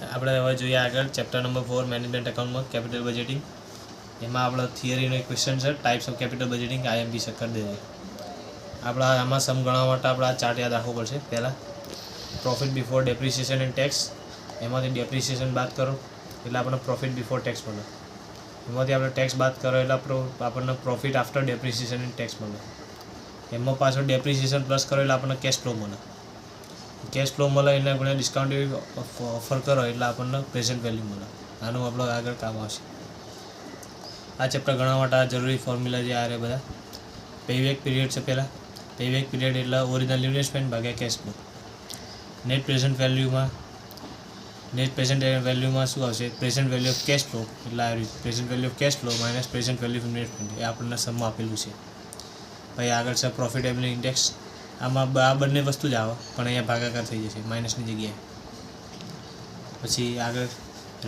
આપણે હવે જોઈએ આગળ ચેપ્ટર નંબર 4 મેનેજમેન્ટ એકાઉન્ટમાં કેપિટલ બજેટિંગ. એમાં આપણો થિયરીનો એક ક્વેશ્ચન છે, types of capital budgeting. IMP છે કરી દેજે. આપણા આમાં સમ ગણવા માટે આપણે આ ચાર્ટ યાદ રાખવો પડશે. પહેલાં profit before depreciation and tax, એમાંથી ડેપ્રિસિએશન બાદ કરો એટલે આપણને પ્રોફિટ બિફોર ટેક્સ મળે. એમાંથી આપણે ટેક્સ બાદ કરો એટલે આપણને profit after depreciation and tax મળે. એમાં પાછળ ડેપ્રિસિએશન પ્લસ કરો એટલે આપણને કેશ ફ્લો મળે. કેશ ફ્લો મળે એટલે આપણે ડિસ્કાઉન્ટ ઓફર કરો એટલે આપણને પ્રેઝન્ટ વેલ્યુ મળે. આનું આપણો આગળ કામ આવશે. આ ચેપ્ટર ગણવા માટે આ જરૂરી ફોર્મ્યુલા જે આ બધા પેબેક પીરિયડ છે. પહેલાં પેબેક પીરિયડ એટલે ઓરિજિનલ ઇન્વેસ્ટમેન્ટ ભાગ્યા કેશ ફ્લો. નેટ પ્રેઝન્ટ વેલ્યુમાં શું આવશે? Present value of cash flow એટલે આવી present value of cash flow minus present value of investment, એ આપણને સમમાં આપેલું છે. પછી આગળ છે પ્રોફિટેબિલિટી ઇન્ડેક્સ. આમાં આ બંને વસ્તુ જ આવે પણ અહીંયા ભાગાકાર થઈ જશે માઇનસની જગ્યાએ. પછી આગળ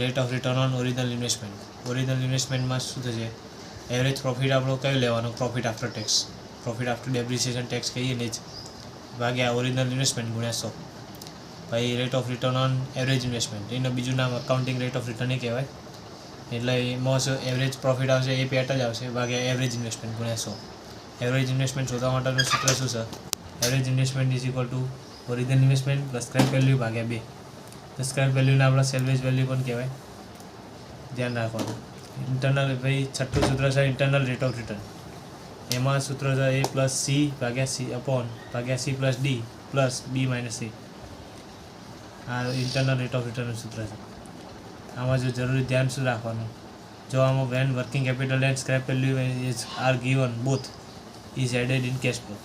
rate of return on original investment. Original ઇન્વેસ્ટમેન્ટમાં શું થશે? એવરેજ પ્રોફિટ આપણો કયો લેવાનો? Profit after tax, profit after depreciation tax કહીએ ને જ ભાગ્યા ઓરિજિનલ ઇન્વેસ્ટમેન્ટ ગુણ્યા 100. પછી rate of return on average investment, એનું બીજું નામ અકાઉન્ટિંગ રેટ ઓફ રિટર્ન એ કહેવાય. એટલે એમાં શું એવરેજ પ્રોફિટ આવશે એ પેટ જ આવશે ભાગ્યા એવરેજ ઇન્વેસ્ટમેન્ટ ગુણ્યા 100. એવરેજ ઇન્વેસ્ટમેન્ટ શોધવા માટેનું સૂત્ર શું છે? Average investment is equal to original investment plus scrap value ભાગ્યા 2. તો સ્ક્રેપ વેલ્યુને આપણે સેલ્વેજ વેલ્યુ પણ કહેવાય, ધ્યાન રાખવાનું. ઇન્ટરનલ ભાઈ છઠ્ઠું સૂત્ર છે ઇન્ટરનલ રેટ ઓફ રિટર્ન. એમાં સૂત્ર છે એ પ્લસ સી ભાગ્યા સી અપોન ભાગ્યા સી પ્લસ ડી પ્લસ બી માઇનસ સી. આ ઇન્ટરનલ રેટ ઓફ રિટર્નનું સૂત્ર છે. આમાં જો જરૂરી ધ્યાન શું રાખવાનું? જો આમાં when working capital and scrap value is are given both is added in cash flow.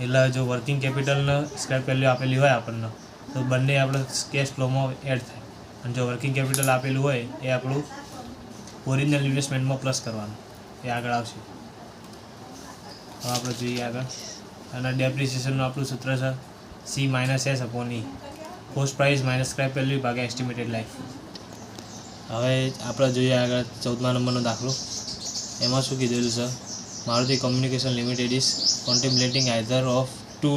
એટલે જો વર્કિંગ કેપિટલને સ્ક્રેપ વેલ્યુ આપેલી હોય આપણને તો બંને આપણે કેશ ફ્લોમાં એડ થાય. અને જો વર્કિંગ કેપિટલ આપેલું હોય એ આપણું ઓરિજિનલ ઇન્વેસ્ટમેન્ટમાં પ્લસ કરવાનું, એ આગળ આવશે. હવે આપણે જોઈએ આગળ. અને ડેપ્રિસિએશનનું આપણું સૂત્ર છે C minus S upon E, cost price minus scrap value ભાગ્યા એસ્ટિમેટેડ લાઈફ. હવે આપણે જોઈએ આગળ 14મા નંબરનો દાખલો. એમાં શું કીધેલું છે? Maruti communication limited is contemplating either of two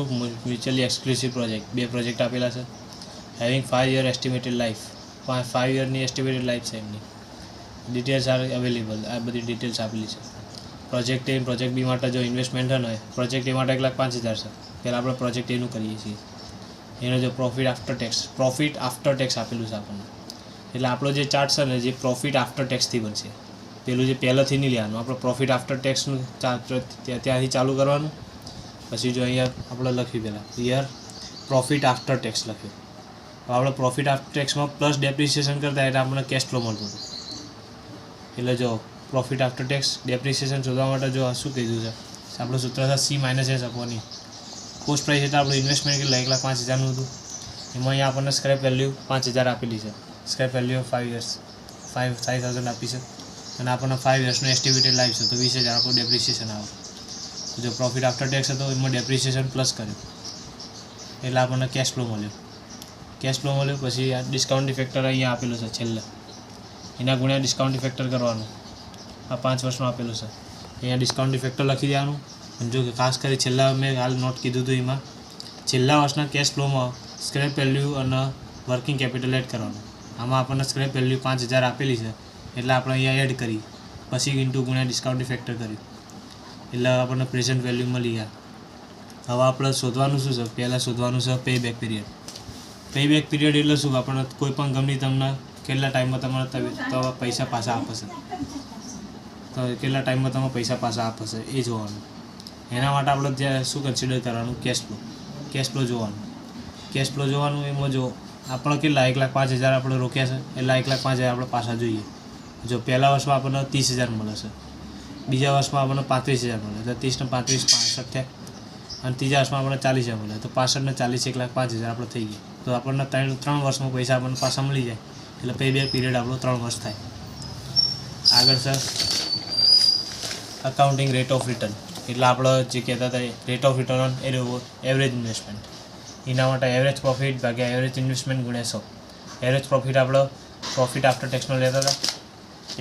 mutually exclusive project. 2 project આપેલા છે. Having 5 year estimated life. 5 yearની એસ્ટિમેટેડ લાઈફ છે એમની. Details are available. આ બધી ડિટેલ્સ આપેલી છે. પ્રોજેક્ટ એ પ્રોજેક્ટ બી માટે જો ઇન્વેસ્ટમેન્ટ હોય, પ્રોજેક્ટ એ માટે 1,05,000 છે. પહેલાં આપણે પ્રોજેક્ટ એનું કરીએ છીએ. એનો જો પ્રોફિટ આફ્ટર ટેક્સ આપેલું છે આપણને. એટલે આપણો જે ચાર્ટ છે ને જે પ્રોફિટ આફ્ટર ટેક્સથી બનશે. પેલું જે પહેલાંથી નહીં લેવાનું, આપણે પ્રોફિટ આફ્ટર ટેક્સનું ત્યાંથી ચાલુ કરવાનું. પછી જો અહીંયા આપણે લખ્યું પહેલાં યર પ્રોફિટ આફ્ટર ટેક્સ લખ્યું. હવે આપણે પ્રોફિટ આફ્ટર ટેક્સમાં પ્લસ ડેપ્રિસિએશન કરતા એટલે આપણને કેશ ફ્લો મળતું હતું. એટલે જો પ્રોફિટ આફ્ટર ટેક્સ ડેપ્રિસિએશન શોધવા માટે જો શું કીધું છે? આપણું સૂત્ર છે C minus S upon E. Cost price એટલે આપણું ઇન્વેસ્ટમેન્ટ કેટલા 1,05,000નું હતું. એમાં અહીંયા આપણને સ્ક્રેપ વેલ્યુ 5,000 આપેલી છે. સ્ક્રેપ વેલ્યુ ઓફ 5 years 5,000 આપી છે. અને આપણને 5 yearsનું એસ્ટિમેટેડ લાઈફ છે તો 20,000 આપણું ડેપ્રિસિએશન આવે. જો પ્રોફિટ આફ્ટર ટેક્સ હતો એમાં ડેપ્રિસિએશન પ્લસ કર્યું એટલે આપણને કેશ ફ્લો મળ્યો. પછી આ ડિસ્કાઉન્ટ ફેક્ટર અહીંયા આપેલું છે છેલ્લે, એના ગુણ્યા ડિસ્કાઉન્ટ ફેક્ટર કરવાનું. આ 5 વર્ષમાં આપેલું છે. અહીંયા ડિસ્કાઉન્ટ ફેક્ટર લખી દેવાનું. અને જો ખાસ કરી છેલ્લા મેં હાલ નોટ કીધું હતું એમાં છેલ્લા વર્ષના કેશ ફ્લોમાં સ્ક્રેપ વેલ્યુ અને વર્કિંગ કેપિટલ એડ કરવાનું. આમાં આપણને સ્ક્રેપ વેલ્યુ 5,000 આપેલી છે એટલે આપણે અહીંયા એડ કરી પછી ઇન્ટુ ગુણ્યા ડિસ્કાઉન્ટ ફેક્ટર કર્યું એટલે આપણને પ્રેઝન્ટ વેલ્યુ મળી ગયા. હવે આપણે શોધવાનું શું છે? પહેલાં શોધવાનું છે પેબેક પીરિયડ. પેબેક પીરિયડ એટલે શું? આપણને કોઈ પણ કંપની તમને કેટલા ટાઈમમાં તમારા પૈસા પાછા આપશે, તો કેટલા ટાઈમમાં તમે પૈસા પાછા આપશે એ જોવાનું. એના માટે આપણે ત્યાં શું કન્સિડર કરવાનું? કેશ ફ્લો જોવાનું. એમાં જો આપણે કેટલા 1,05,000 આપણે રોક્યા છે એટલે 1,05,000 આપણે પાછા જોઈએ. જો પહેલા વર્ષમાં આપણને 30,000 મળે છે, બીજા વર્ષમાં આપણને 35,000 મળે તો 30 ને 35 65 થયા. અને ત્રીજા વર્ષમાં આપણને 40,000 મળે તો 65 ને 40 1,05,000 આપણે થઈ ગયા. તો આપણને 3 વર્ષમાં પૈસા આપણને પાછા મળી જાય. એટલે પેબેક પીરિયડ આપણો 3 વર્ષ થાય. આગળ છે અકાઉન્ટિંગ રેટ ઓફ રિટર્ન. એટલે આપણે જે કહેતા હતા rate of return on average investment. એના માટે એવરેજ પ્રોફિટ ભાગ્યા એવરેજ ઇન્વેસ્ટમેન્ટ ગુણ્યા 100. એવરેજ પ્રોફિટ આપણો પ્રોફિટ આફ્ટર ટેક્સનો લેતા હતા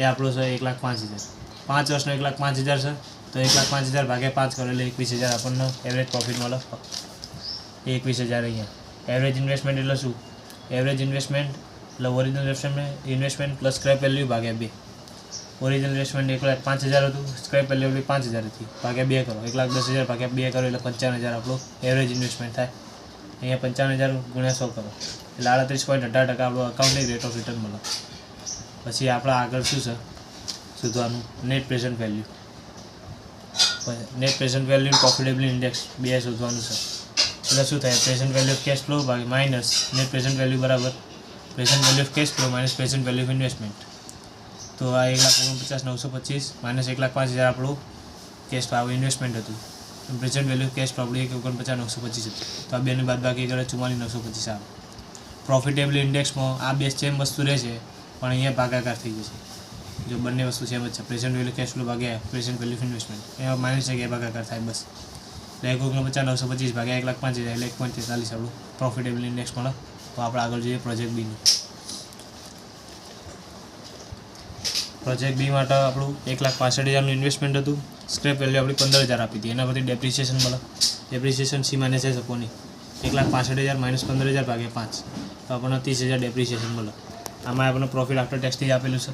એ આપણું છે 1,05,000. 5 વર્ષનો 1,05,000 છે તો 1,05,000 ભાગ્યા 5 કરો એટલે 21,000 આપણને એવરેજ પ્રોફિટ મળે. 21,000 અહીંયા. એવરેજ ઇન્વેસ્ટમેન્ટ એટલે શું? એવરેજ ઇન્વેસ્ટમેન્ટ એટલે original investment plus scrap value ભાગ્યા 2. ઓરિજિનલ ઇન્વેસ્ટમેન્ટ 1,05,000 હતું, સ્ક્રેપ વેલ્યુ 5,000 હતી, ભાગ્યા 2 કરો, 1,10,000 ભાગ્યા 2 કરો એટલે 55,000 આપણું એવરેજ ઇન્વેસ્ટમેન્ટ થાય. અહીંયા 55,000 ગુણ્યા 100 કરો એટલે 38.18% આપણું અકાઉન્ટિંગ રેટ ઓફ રિટર્ન મળે. પછી આપણા આગળ શું છે શોધવાનું, net present value. Net present value profitability index બે શોધવાનું છે. એટલે શું થાય, present value of cash flow minus net present value બરાબર present value of cash flow minus present value of investment. તો આ 1,49,925 માઇનસ 1,05,000 આપણું કેશ ઇન્વેસ્ટમેન્ટ હતું. Present value of cash flow આપણું 1,49,925 હતું. તો આ બેની બાદબાકી કરે 44,925 આવે. પ્રોફિટેબિલિટી ઇન્ડેક્સમાં આ બે સેમ વસ્તુ રહેશે પણ અહીંયા ભાગાકાર થઈ જશે. જો બંને વસ્તુ સેમ જ છે, પ્રેઝન્ટ વેલ્યુ કેશ ફ્લો ભાગ્યા પ્રેઝન્ટ વેલ્યુ ઓફ ઇન્વેસ્ટમેન્ટ, એમાં માઇનસ જગ્યાએ ભાગાકાર થાય બસ. એટલે 1,49,925 ભાગ્યા 1,05,000 એટલે 1.43 આપણું પ્રોફિટેબિલિટી ઇન્ડેક્સ મળે. તો આપણે આગળ જોઈએ પ્રોજેક્ટ બીનું. પ્રોજેક્ટ બી માટે આપણું 1,65,000નું ઇન્વેસ્ટમેન્ટ હતું, સ્ક્રેપ વેલ્યુ આપણી 15,000 આપી હતી, એના પરથી ડેપ્રિસિએશન મળે. ડેપ્રિસિએશન સી માઇનસ એસ અપોની 1,65,000 માઇનસ 15,000 ભાગ્યા 5 તો આપણને 30,000 ડેપ્રિસિએશન મળે. આમાં આપણને પ્રોફિટ આફ્ટર ટેક્સથી જ આપેલું છે.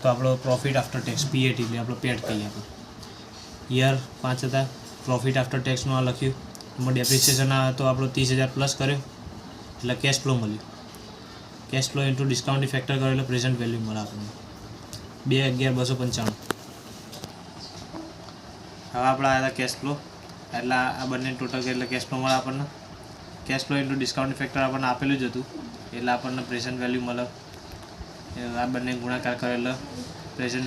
તો આપણો પ્રોફિટ આફ્ટર ટેક્સ PAT એટલે આપણો પેડ કહીએ આપણે. યર 5 હતા, પ્રોફિટ આફ્ટર ટેક્સનું આ લખ્યું, એમાં ડેપ્રિસિએશન આ તો આપણો 30,000 પ્લસ કર્યો એટલે કેશ ફ્લો મળ્યું. કેશ ફ્લો ઇન્ટુ ડિસ્કાઉન્ટિંગ ફેક્ટર કર્યો એટલે પ્રેઝન્ટ વેલ્યુ મળે આપણને 2,11,295. હવે આપણે આવ્યા હતા કેશ ફ્લો, એટલે આ બંને ટોટલ એટલે કેશ ફ્લો મળે આપણને. કેશ ફ્લો ઇન્ટુ ડિસ્કાઉન્ટિંગ ફેક્ટર આપણને આપેલું જ હતું એટલે આપણને પ્રેઝન્ટ વેલ્યુ મળે. આ બંને ગુણાકાર કરે એટલે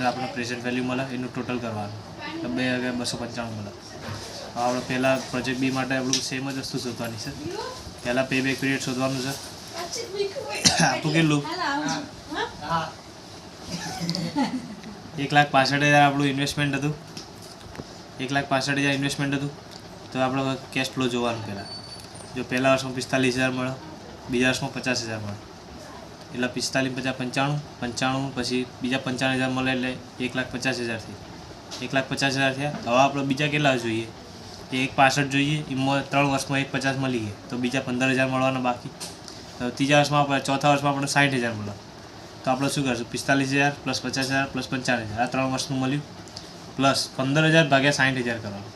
આપણને પ્રેઝન્ટ વેલ્યુ મળે, એનું ટોટલ કરવાનું તો 2,295 મળે. હવે આપણે પહેલાં પ્રોજેક્ટ બી માટે આપણું સેમ જ વસ્તુ શોધવાની છે. પહેલાં પે બેક પીરિયડ શોધવાનું છે. આપું કેટલું 1,65,000 આપણું ઇન્વેસ્ટમેન્ટ હતું, 1,65,000 ઇન્વેસ્ટમેન્ટ હતું. તો આપણે કેશ ફ્લો જોવાનું પહેલાં. જો પહેલા વર્ષમાં 45,000 મળે, બીજા વર્ષમાં 50,000 મળે એટલે 45, 50, 95 પછી બીજા 95,000 મળે એટલે 1,50,000 થઈ, 1,50,000 થયા. હવે આપણે બીજા કેટલા જોઈએ, 1,65 જોઈએ, એમાં 3 વર્ષમાં 1,50 મળી ગયા તો બીજા 15,000 મળવાના બાકી. તો ત્રીજા વર્ષમાં આપણે ચોથા વર્ષમાં આપણે 60,000 મળે તો આપણે શું કરશું, 45,000 પ્લસ 50,000 પ્લસ 55,000 આ 3 વર્ષનું મળ્યું પ્લસ 15,000 ભાગ્યા 60,000 કરવાનું.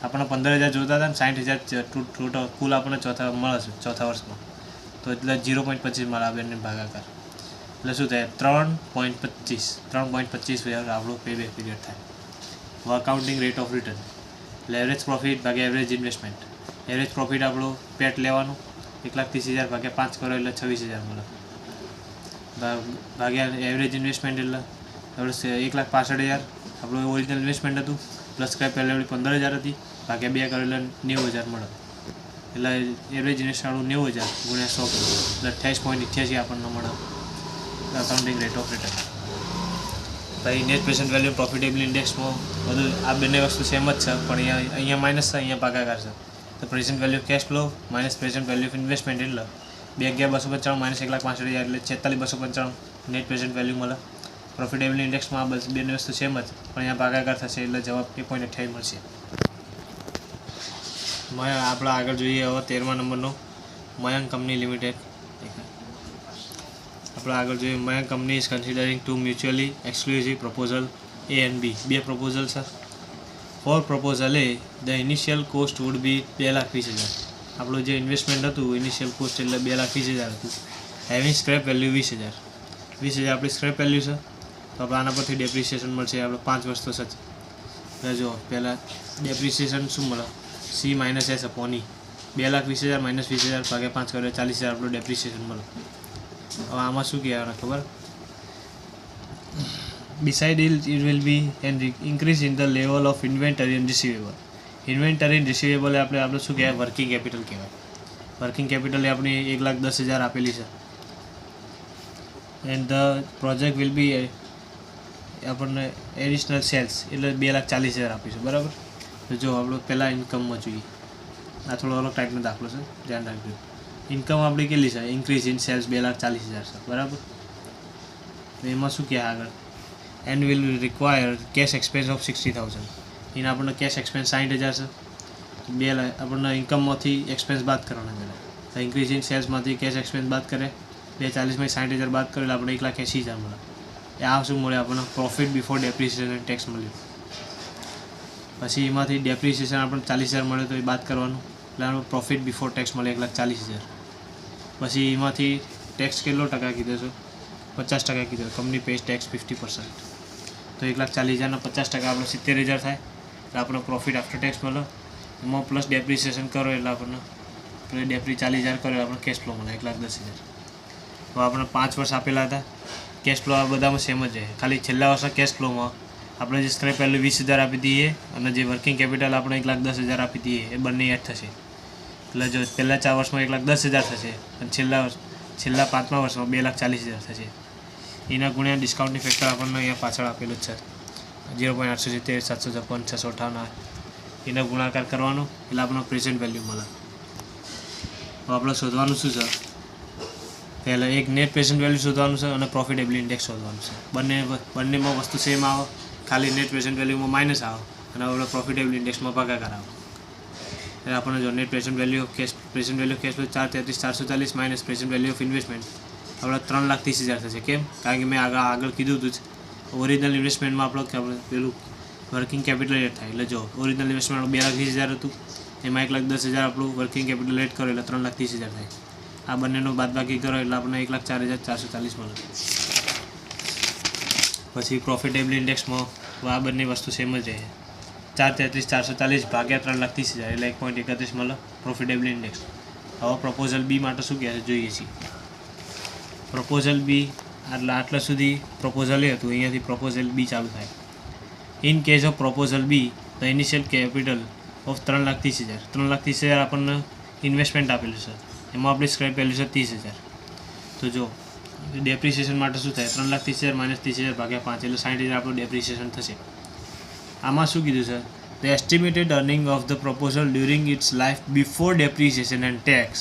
આપણને 15,000 જોતા હતા ને 60,000 ટોટલ કુલ આપણને ચોથા મળે છે ચોથા વર્ષમાં. તો એટલે 0.25 મળે આ બંને ભાગાકાર એટલે શું થાય 3.25 આપણું પે બેક પીરિયડ થાય. અકાઉન્ટિંગ રેટ ઓફ રિટર્ન એટલે એવરેજ પ્રોફિટ ભાગ્યા એવરેજ ઇન્વેસ્ટમેન્ટ. એવરેજ પ્રોફિટ આપણું પેટ લેવાનું 1,30,000 ભાગ્યા 5 કરો એટલે 26,000 મળે ભાગ્યા એવરેજ ઇન્વેસ્ટમેન્ટ એટલે 1,65,000 આપણું ઓરિજિનલ ઇન્વેસ્ટમેન્ટ હતું પ્લસ સ્ક્રેપ વેલ્યુ 15,000 હતી ભાગ્યા 2 કરો એટલે 90,000 મળે. એટલે એવરેજ ઇન્વેસ્ટમેન્ટ 90,000 ગુણ્યા 100 એટલે 28.88 આપણને મળે અકાઉન્ટિંગ રેટ ઓફ રિટર્ન. પછી નેટ પ્રેઝન્ટ વેલ્યુ પ્રોફિટેબિલિટી ઇન્ડેક્સમાં બધું આ બંને વસ્તુ સેમ જ છે પણ અહીંયા માઇનસ છે, અહીંયા ભાગાકાર છે. તો present value cache flow minus present value of investment એટલે 2,11,295 માઇનસ 1,65,000 એટલે 46,295 નેટ પ્રેઝન્ટ વેલ્યુ મળે. પ્રોફિટેબિલિટી ઇન્ડેક્સમાં આ બંને વસ્તુ સેમ જ પણ અહીંયા ભાગાકાર થશે એટલે જવાબ 2.28 મળશે. આપણે આગળ જોઈએ હવે 13મા નંબરનો મયંક કંપની લિમિટેડ. આપણે આગળ જોઈએ Mayank company is considering 2 mutually exclusive proposal A and B. બે પ્રપોઝલ છે. For proposal A the initial cost would be 2,20,000. આપણું જે ઇન્વેસ્ટમેન્ટ હતું ઇનિશિયલ કોસ્ટ એટલે 2,20,000 હતું. Having scrap value 20,000. 20,000 આપણી સ્ક્રેપ વેલ્યુ છે તો આપણે આના પરથી ડેપ્રિસિએશન મળશે આપણે 5 વર્ષ તો સચ. જો પહેલાં ડેપ્રિસિએશન શું મળે સી માઇનસ એસ અપોની 2,20,000 માઇનસ 20,000 ભાગ્યા 5 કરે 40,000 આપણું ડેપ્રિસિએશન મળે. હવે આમાં શું કહેવાના ખબર, beside it will be an increase in the level of inventory and receivable. Inventory and receivable આપણે શું કહેવાય વર્કિંગ કેપિટલ કહેવાય. વર્કિંગ કેપિટલ એ આપણી 1,10,000 આપેલી છે and the project will be આપણને એડિશનલ સેલ્સ એટલે 2,40,000 આપીશું બરાબર. તો જો આપણે પહેલાં ઇન્કમમાં જોઈએ, આ થોડો અલગ ટાઈપનો દાખલો છે ધ્યાન રાખજો. ઇન્કમ આપણી કેટલી છે ઇન્ક્રીઝ ઇન સેલ્સ 2,40,000 છે બરાબર. એમાં શું કહે આગળ and will require cash expense of 60,000. એના આપણને કેશ એક્સપેન્સ 60,000 છે. 2 આપણને ઇન્કમમાંથી એક્સપેન્સ બાદ કરવાના પહેલાં. ઇન્ક્રીઝ ઇન સેલ્સમાંથી કેશ એક્સપેન્સ બાદ કરે 240 60,000 બાદ કરેલા આપણે 1,80,000 મળે. એ આ શું મળે આપણને? Profit before depreciation and tax મળ્યું. પછી એમાંથી ડેપ્રિસિએશન આપણને 40,000 મળે તો એ બાદ કરવાનું, એટલે આપણને પ્રોફિટ બિફોર ટેક્સ મળે 1,40,000. પછી એમાંથી ટેક્સ કેટલો ટકા કીધો છે? 50% કીધો. Company pays tax 50%. તો 1,40,000ના 50% આપણે 70,000 થાય, એટલે આપણને પ્રોફિટ આફ્ટર ટેક્સ મળે. એમાં પ્લસ ડેપ્રિસિએશન કરો એટલે આપણને ડેપ્રી 40,000 કરો એટલે આપણને કેશ ફ્લો મળે 1,10,000. તો આપણે 5 વર્ષ આપેલા હતા. કેશ ફ્લો આ બધામાં સેમ જ છે, ખાલી છેલ્લા વર્ષના કેશ ફ્લોમાં આપણે જે સ્ક્રેપ વેલ્યુ 20,000 આપી દઈએ અને જે વર્કિંગ કેપિટલ આપણે 1,10,000 આપી દઈએ એ બંને એડ થશે. એટલે જો પહેલા 4 વર્ષમાં 1,10,000 થશે અને છેલ્લા 5મા વર્ષમાં 2,40,000 થશે. એના ગુણ્યા ડિસ્કાઉન્ટની ફેક્ટર આપણને અહીંયા પાછળ આપેલું જ છે 0.870 756 658. એનો ગુણાકાર કરવાનો એટલે આપણને પ્રેઝન્ટ વેલ્યુ મળે. તો આપણે શોધવાનું શું છે? પહેલાં એક નેટ પ્રેઝન્ટ વેલ્યુ શોધવાનું છે અને પ્રોફિટેબિલિટી ઇન્ડેક્સ શોધવાનું છે. બંનેમાં વસ્તુ સેમ આવે, ખાલી નેટ પ્રેઝન્ટ વેલ્યુમાં માઇનસ આવે અને આપણે પ્રોફિટેબિલિટી ઇન્ડેક્સમાં ભાગાકાર આવે. એટલે આપણને જો net present value of cash 433,440 minus present value of investment આપણે 3,30,000 થશે. કેમ? કારણ કે મેં આગળ કીધું હતું જ ઓરિજિનલ ઇન્વેસ્ટમેન્ટમાં આપણે પેલું વર્કિંગ કેપિટલ એડ થાય. એટલે જો ઓરિજિનલ ઇન્વેસ્ટમેન્ટ 2,30,000 હતું, એમાં 1,10,000 આપણું વર્કિંગ કેપિટલ એડ કરો એટલે 3,30,000 થાય. આ બંનેનો બાદબાકી કરો એટલે આપણને 1,04,440 મળે. પછી પ્રોફિટેબિલિટી ઇન્ડેક્સમાં આ બંને વસ્તુ સેમ જ રહે. 433,440 ભાગ્યા 3,30,000 એટલે 1.31 મળે પ્રોફિટેબિલિટી ઇન્ડેક્સ. હવે પ્રપોઝલ બી માટે શું કહે છે જોઈએ છીએ. પ્રપોઝલ બી આટલા સુધી પ્રપોઝલ એ હતું, અહીંયાથી પ્રપોઝલ બી ચાલુ થાય. In case of proposal B the initial capital of 3,30,000 3,30,000 આપણને ઇન્વેસ્ટમેન્ટ આપેલું છે, એમાં આપણી સ્ક્રેપ વેલ્યુ છે 30,000. તો જો ડેપ્રિસિએશન માટે શું થાય? 3,30,000 માઇનસ 30,000 ભાગ્યા 5 એટલે 60,000 આપણું ડેપ્રિસિએશન થશે. આમાં શું કીધું છે? The estimated earning of the proposal during its life before depreciation and tax.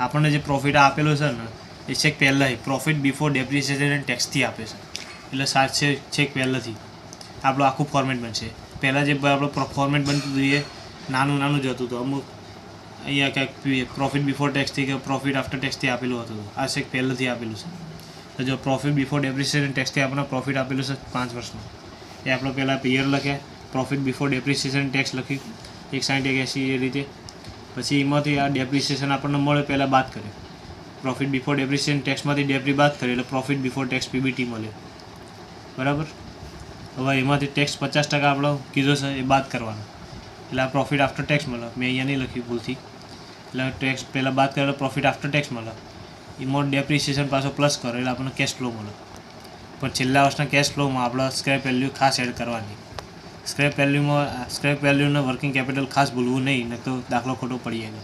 આપણને જે પ્રોફિટ આપેલો છે ને એ છેક પહેલાં પ્રોફિટ બિફોર ડેપ્રિસિએશન એન્ડ ટેક્સથી આપે છે. એટલે છેક પહેલાંથી આપણું આખું ફોર્મેટ બનશે. પહેલાં જે આપણું ફોર્મેટ બનતું હતું એ નાનું જ હતું. તો અમુક અહીંયા ક્યાંક પ્રોફિટ બિફોર ટેક્સથી કે પ્રોફિટ આફ્ટર ટેક્સથી આપેલું હતું. આ છેક પહેલાંથી આપેલું છે. તો જો પ્રોફિટ બિફોર ડેપ્રિસિએશન ટેક્સથી આપણને પ્રોફિટ આપેલું છે 5 વર્ષમાં, એ આપણે પહેલાં યર લખ્યા, પ્રોફિટ બિફોર ડેપ્રિસિએશન ટેક્સ લખ્યું 160 180 એ રીતે. પછી એમાંથી આ ડેપ્રિસિએશન આપણને મળે પહેલાં બાદ કર્યું. પ્રોફિટ બિફોર ડેપ્રિસિએશન ટેક્સમાંથી ડેપ્રી બાદ કરી એટલે પ્રોફિટ બિફોર ટેક્સ પીબીટી મળે. બરાબર. હવે એમાંથી ટેક્સ 50% આપણો કીધો છે એ બાદ કરવાનો એટલે આ પ્રોફિટ આફ્ટર ટેક્સ મળે. મેં અહીંયા નહીં લખ્યું ભૂલથી, એટલે ટેક્સ પહેલાં બાદ કરે એટલે પ્રોફિટ આફ્ટર ટેક્સ મળે. એમાં ડેપ્રિસિએશન પાછો પ્લસ કરો એટલે આપણને કેશ ફ્લો મળે. પણ છેલ્લા વર્ષના કેશ ફ્લોમાં આપણે સ્ક્રેપ વેલ્યુ ખાસ એડ કરવાની. સ્ક્રેપ વેલ્યુને વર્કિંગ કેપિટલ ખાસ ભૂલવું નહીં, નહીં તો દાખલો ખોટો પડી જાય.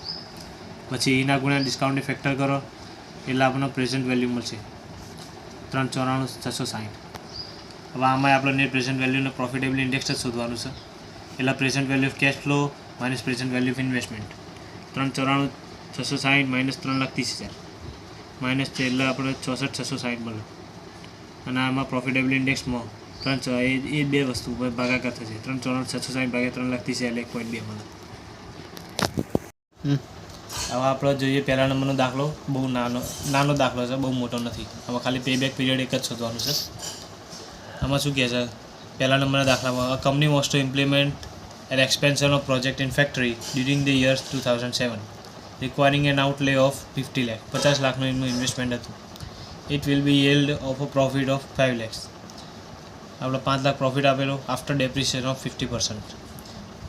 પછી એના ગુણ્યા ડિસ્કાઉન્ટની ફેક્ટર કરો એટલે આપણને પ્રેઝન્ટ વેલ્યુ મળશે 3,94,660. હવે આમાં આપણે નેટ પ્રેઝન્ટ વેલ્યુને પ્રોફિટેબિલિટી ઇન્ડેક્સ જ શોધવાનું છે. એટલે present value of cash flow minus present value of investment 3,94,660 minus 3,30,000 minus છે એટલે આપણે 64,660 મળે. અને આમાં પ્રોફિટેબિલિટી ઇન્ડેક્સમાં એ બે વસ્તુ ભાગાકાર થશે. 3,94,660 ભાગ્યા 3,30,000 એટલે 1.2 મળે. હવે આપણે જોઈએ પહેલા નંબરનો દાખલો. બહુ નાનો દાખલો છે, બહુ મોટો નથી. આમાં ખાલી પેબેક પીરિયડ એક જ શોધવાનું છે. આમાં શું કહે છે? પહેલા નંબરના દાખલામાં a company wants to implement an expansion of project in factory during the years 2007 requiring an outlay of 50 lakh. 50 લાખનું એનું ઇન્વેસ્ટમેન્ટ હતું. It will be yield of a profit of 5 lakhs. આપણે 5 લાખ પ્રોફિટ આપેલો after depreciation of 50%.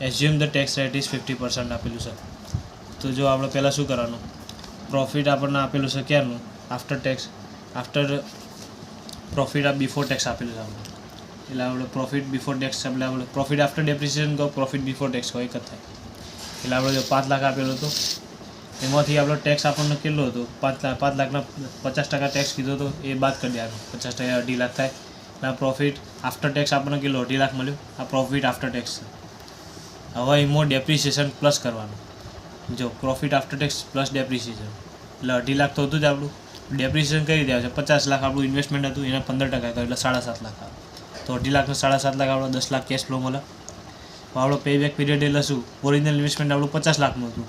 Assume the tax rate is 50% આપેલું છે. તો જો આપણે પહેલાં શું કરવાનું? પ્રોફિટ આપણને આપેલું છે ક્યારનું? After tax. Profit before tax આપેલું છે આપણે. એટલે આપણે પ્રોફિટ બિફોર ટેક્સ એટલે આપણે પ્રોફિટ આફ્ટર ડેપ્રિસિએશન કહો, પ્રોફિટ બિફોર ટેક્સ કહો, એક જ થાય. એટલે આપણે જો 5 લાખ આપેલો હતો એમાંથી આપણો ટેક્સ આપણને કેટલો હતો? 5 લાખના 50% ટેક્સ કીધો હતો એ બાદ કરી દેવાનો. 50% 2.5 લાખ થાય. એટલે પ્રોફિટ આફ્ટર ટેક્સ આપણને કેટલો? 2.5 લાખ મળ્યું. આ પ્રોફિટ આફ્ટર ટેક્સ છે. હવે એમાં ડેપ્રિસિએશન પ્લસ કરવાનું. જો profit after tax plus depreciation એટલે 2.5 લાખ તો હતું જ આપણું. ડેપ્રિસિએશન કઈ રીતે આવશે? 50 લાખ આપણું ઇન્વેસ્ટમેન્ટ હતું, એના 15% હતો એટલે 7.5 લાખ આવે. તો 2.5 લાખનો 7.5 લાખ આપણો 10 લાખ કેશ ફ્લો મળે. આપણો પેબેક પીરિયડ એટલે શું? ઓરિજિનલ ઇન્વેસ્ટમેન્ટ આપણું 50 લાખનું હતું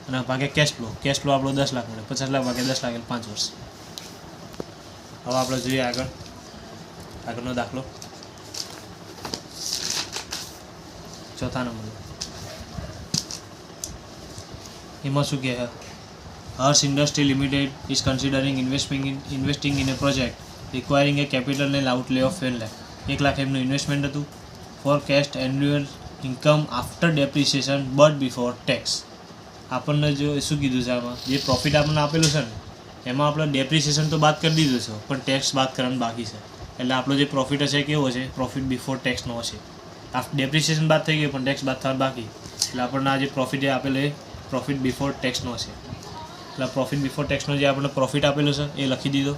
અને ભાગે કેશ ફ્લો આપણો 10 લાખ મળે. 50 લાખ ભાગે 10 લાખ એટલે 5 વર્ષ. હવે આપણે જોઈએ આગળનો દાખલો ચોથા નંબર. એમાં શું કહે? Harsh industry limited is considering investing in a project requiring a capital and outlay of 1 lakh. 1 lakh એમનું ઇન્વેસ્ટમેન્ટ હતું. Forecast annual income after depreciation but before tax. આપણને જો શું કીધું છે આમાં, જે પ્રોફિટ આપણને આપેલું છે ને એમાં આપણે ડેપ્રિસિએશન તો બાદ કરી દીધું છે, પણ ટેક્સ બાદ કરવાનું બાકી છે. એટલે આપણો જે પ્રોફિટ હશે કેવો છે? પ્રોફિટ બિફોર ટેક્સનો હશે. આફ્ટર ડેપ્રિસિએશન બાદ થઈ ગયું પણ ટેક્સ બાદ થવાનું બાકી. એટલે આપણને આ જે પ્રોફિટ જે આપેલું એ પ્રોફિટ બિફોર ટેક્સનો હશે. એટલે પ્રોફિટ બિફોર ટેક્સનો જે આપણને પ્રોફિટ આપેલું છે એ લખી દીધો.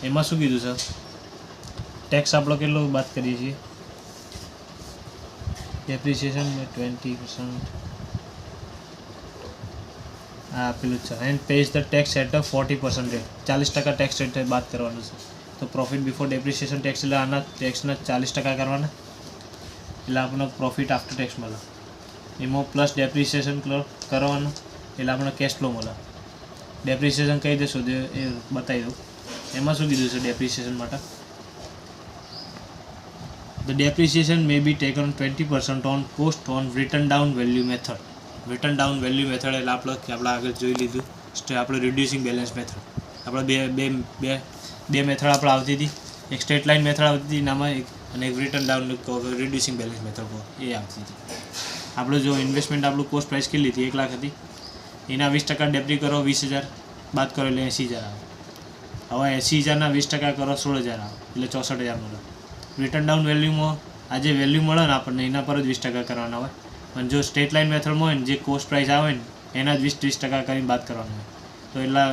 એમાં શું કીધું છે? ટેક્સ આપણો કેટલો બાદ કરીએ છીએ? ડેપ્રિસિએશન 20%. આ આપેલું છે. And pays the tax at 40% rate. 40% tax rate બાદ કરવાનું છે. તો પ્રોફિટ બિફોર ડેપ્રિસિએશન ટેક્સ એટલે આના ટેક્સના 40% કરવાના. એટલે આપણને પ્રોફિટ આફ્ટર ટેક્સ મળે. એમાં પ્લસ ડેપ્રિસિએશન કરવાનું એટલે આપણને કેશ ફ્લો મળે. ડેપ્રિસિએશન કહી દેશો એ બતાવી દઉં. એમાં શું કીધું છે ડેપ્રિસિએશન માટે? The depreciation may be taken 20% on cost on written down value method. Written down value method એટલે આપણે આગળ જોઈ લીધું. આપણે રિડ્યુસિંગ બેલેન્સ મેથડ. આપણે બે મેથડ આપણે આવતી હતી. એક સ્ટ્રેટ લાઇન મેથડ આવતી હતી એનામાં અને એક return down reducing balance method એ આવતી હતી. આપણે જો ઇન્વેસ્ટમેન્ટ આપણું કોસ્ટ પ્રાઇસ કેટલી હતી? 1 લાખ હતી. એના 20% ડેપ્રી કરો 20,000 બાદ કરો એટલે 80,000 આવે. હવે 80,000ના 20% કરો 16,000 આવે એટલે 64,000 મળે. રિટર્ન ડાઉન વેલ્યુમાં આ જે વેલ્યુ મળે ને આપણને એના પર જ 20% કરવાના હોય. પણ જો સ્ટ્રેટ લાઇન મેથડમાં હોય ને જે કોસ્ટ પ્રાઇસ આવે ને એના જ 20% કરીને બાદ કરવાનું હોય. તો એટલા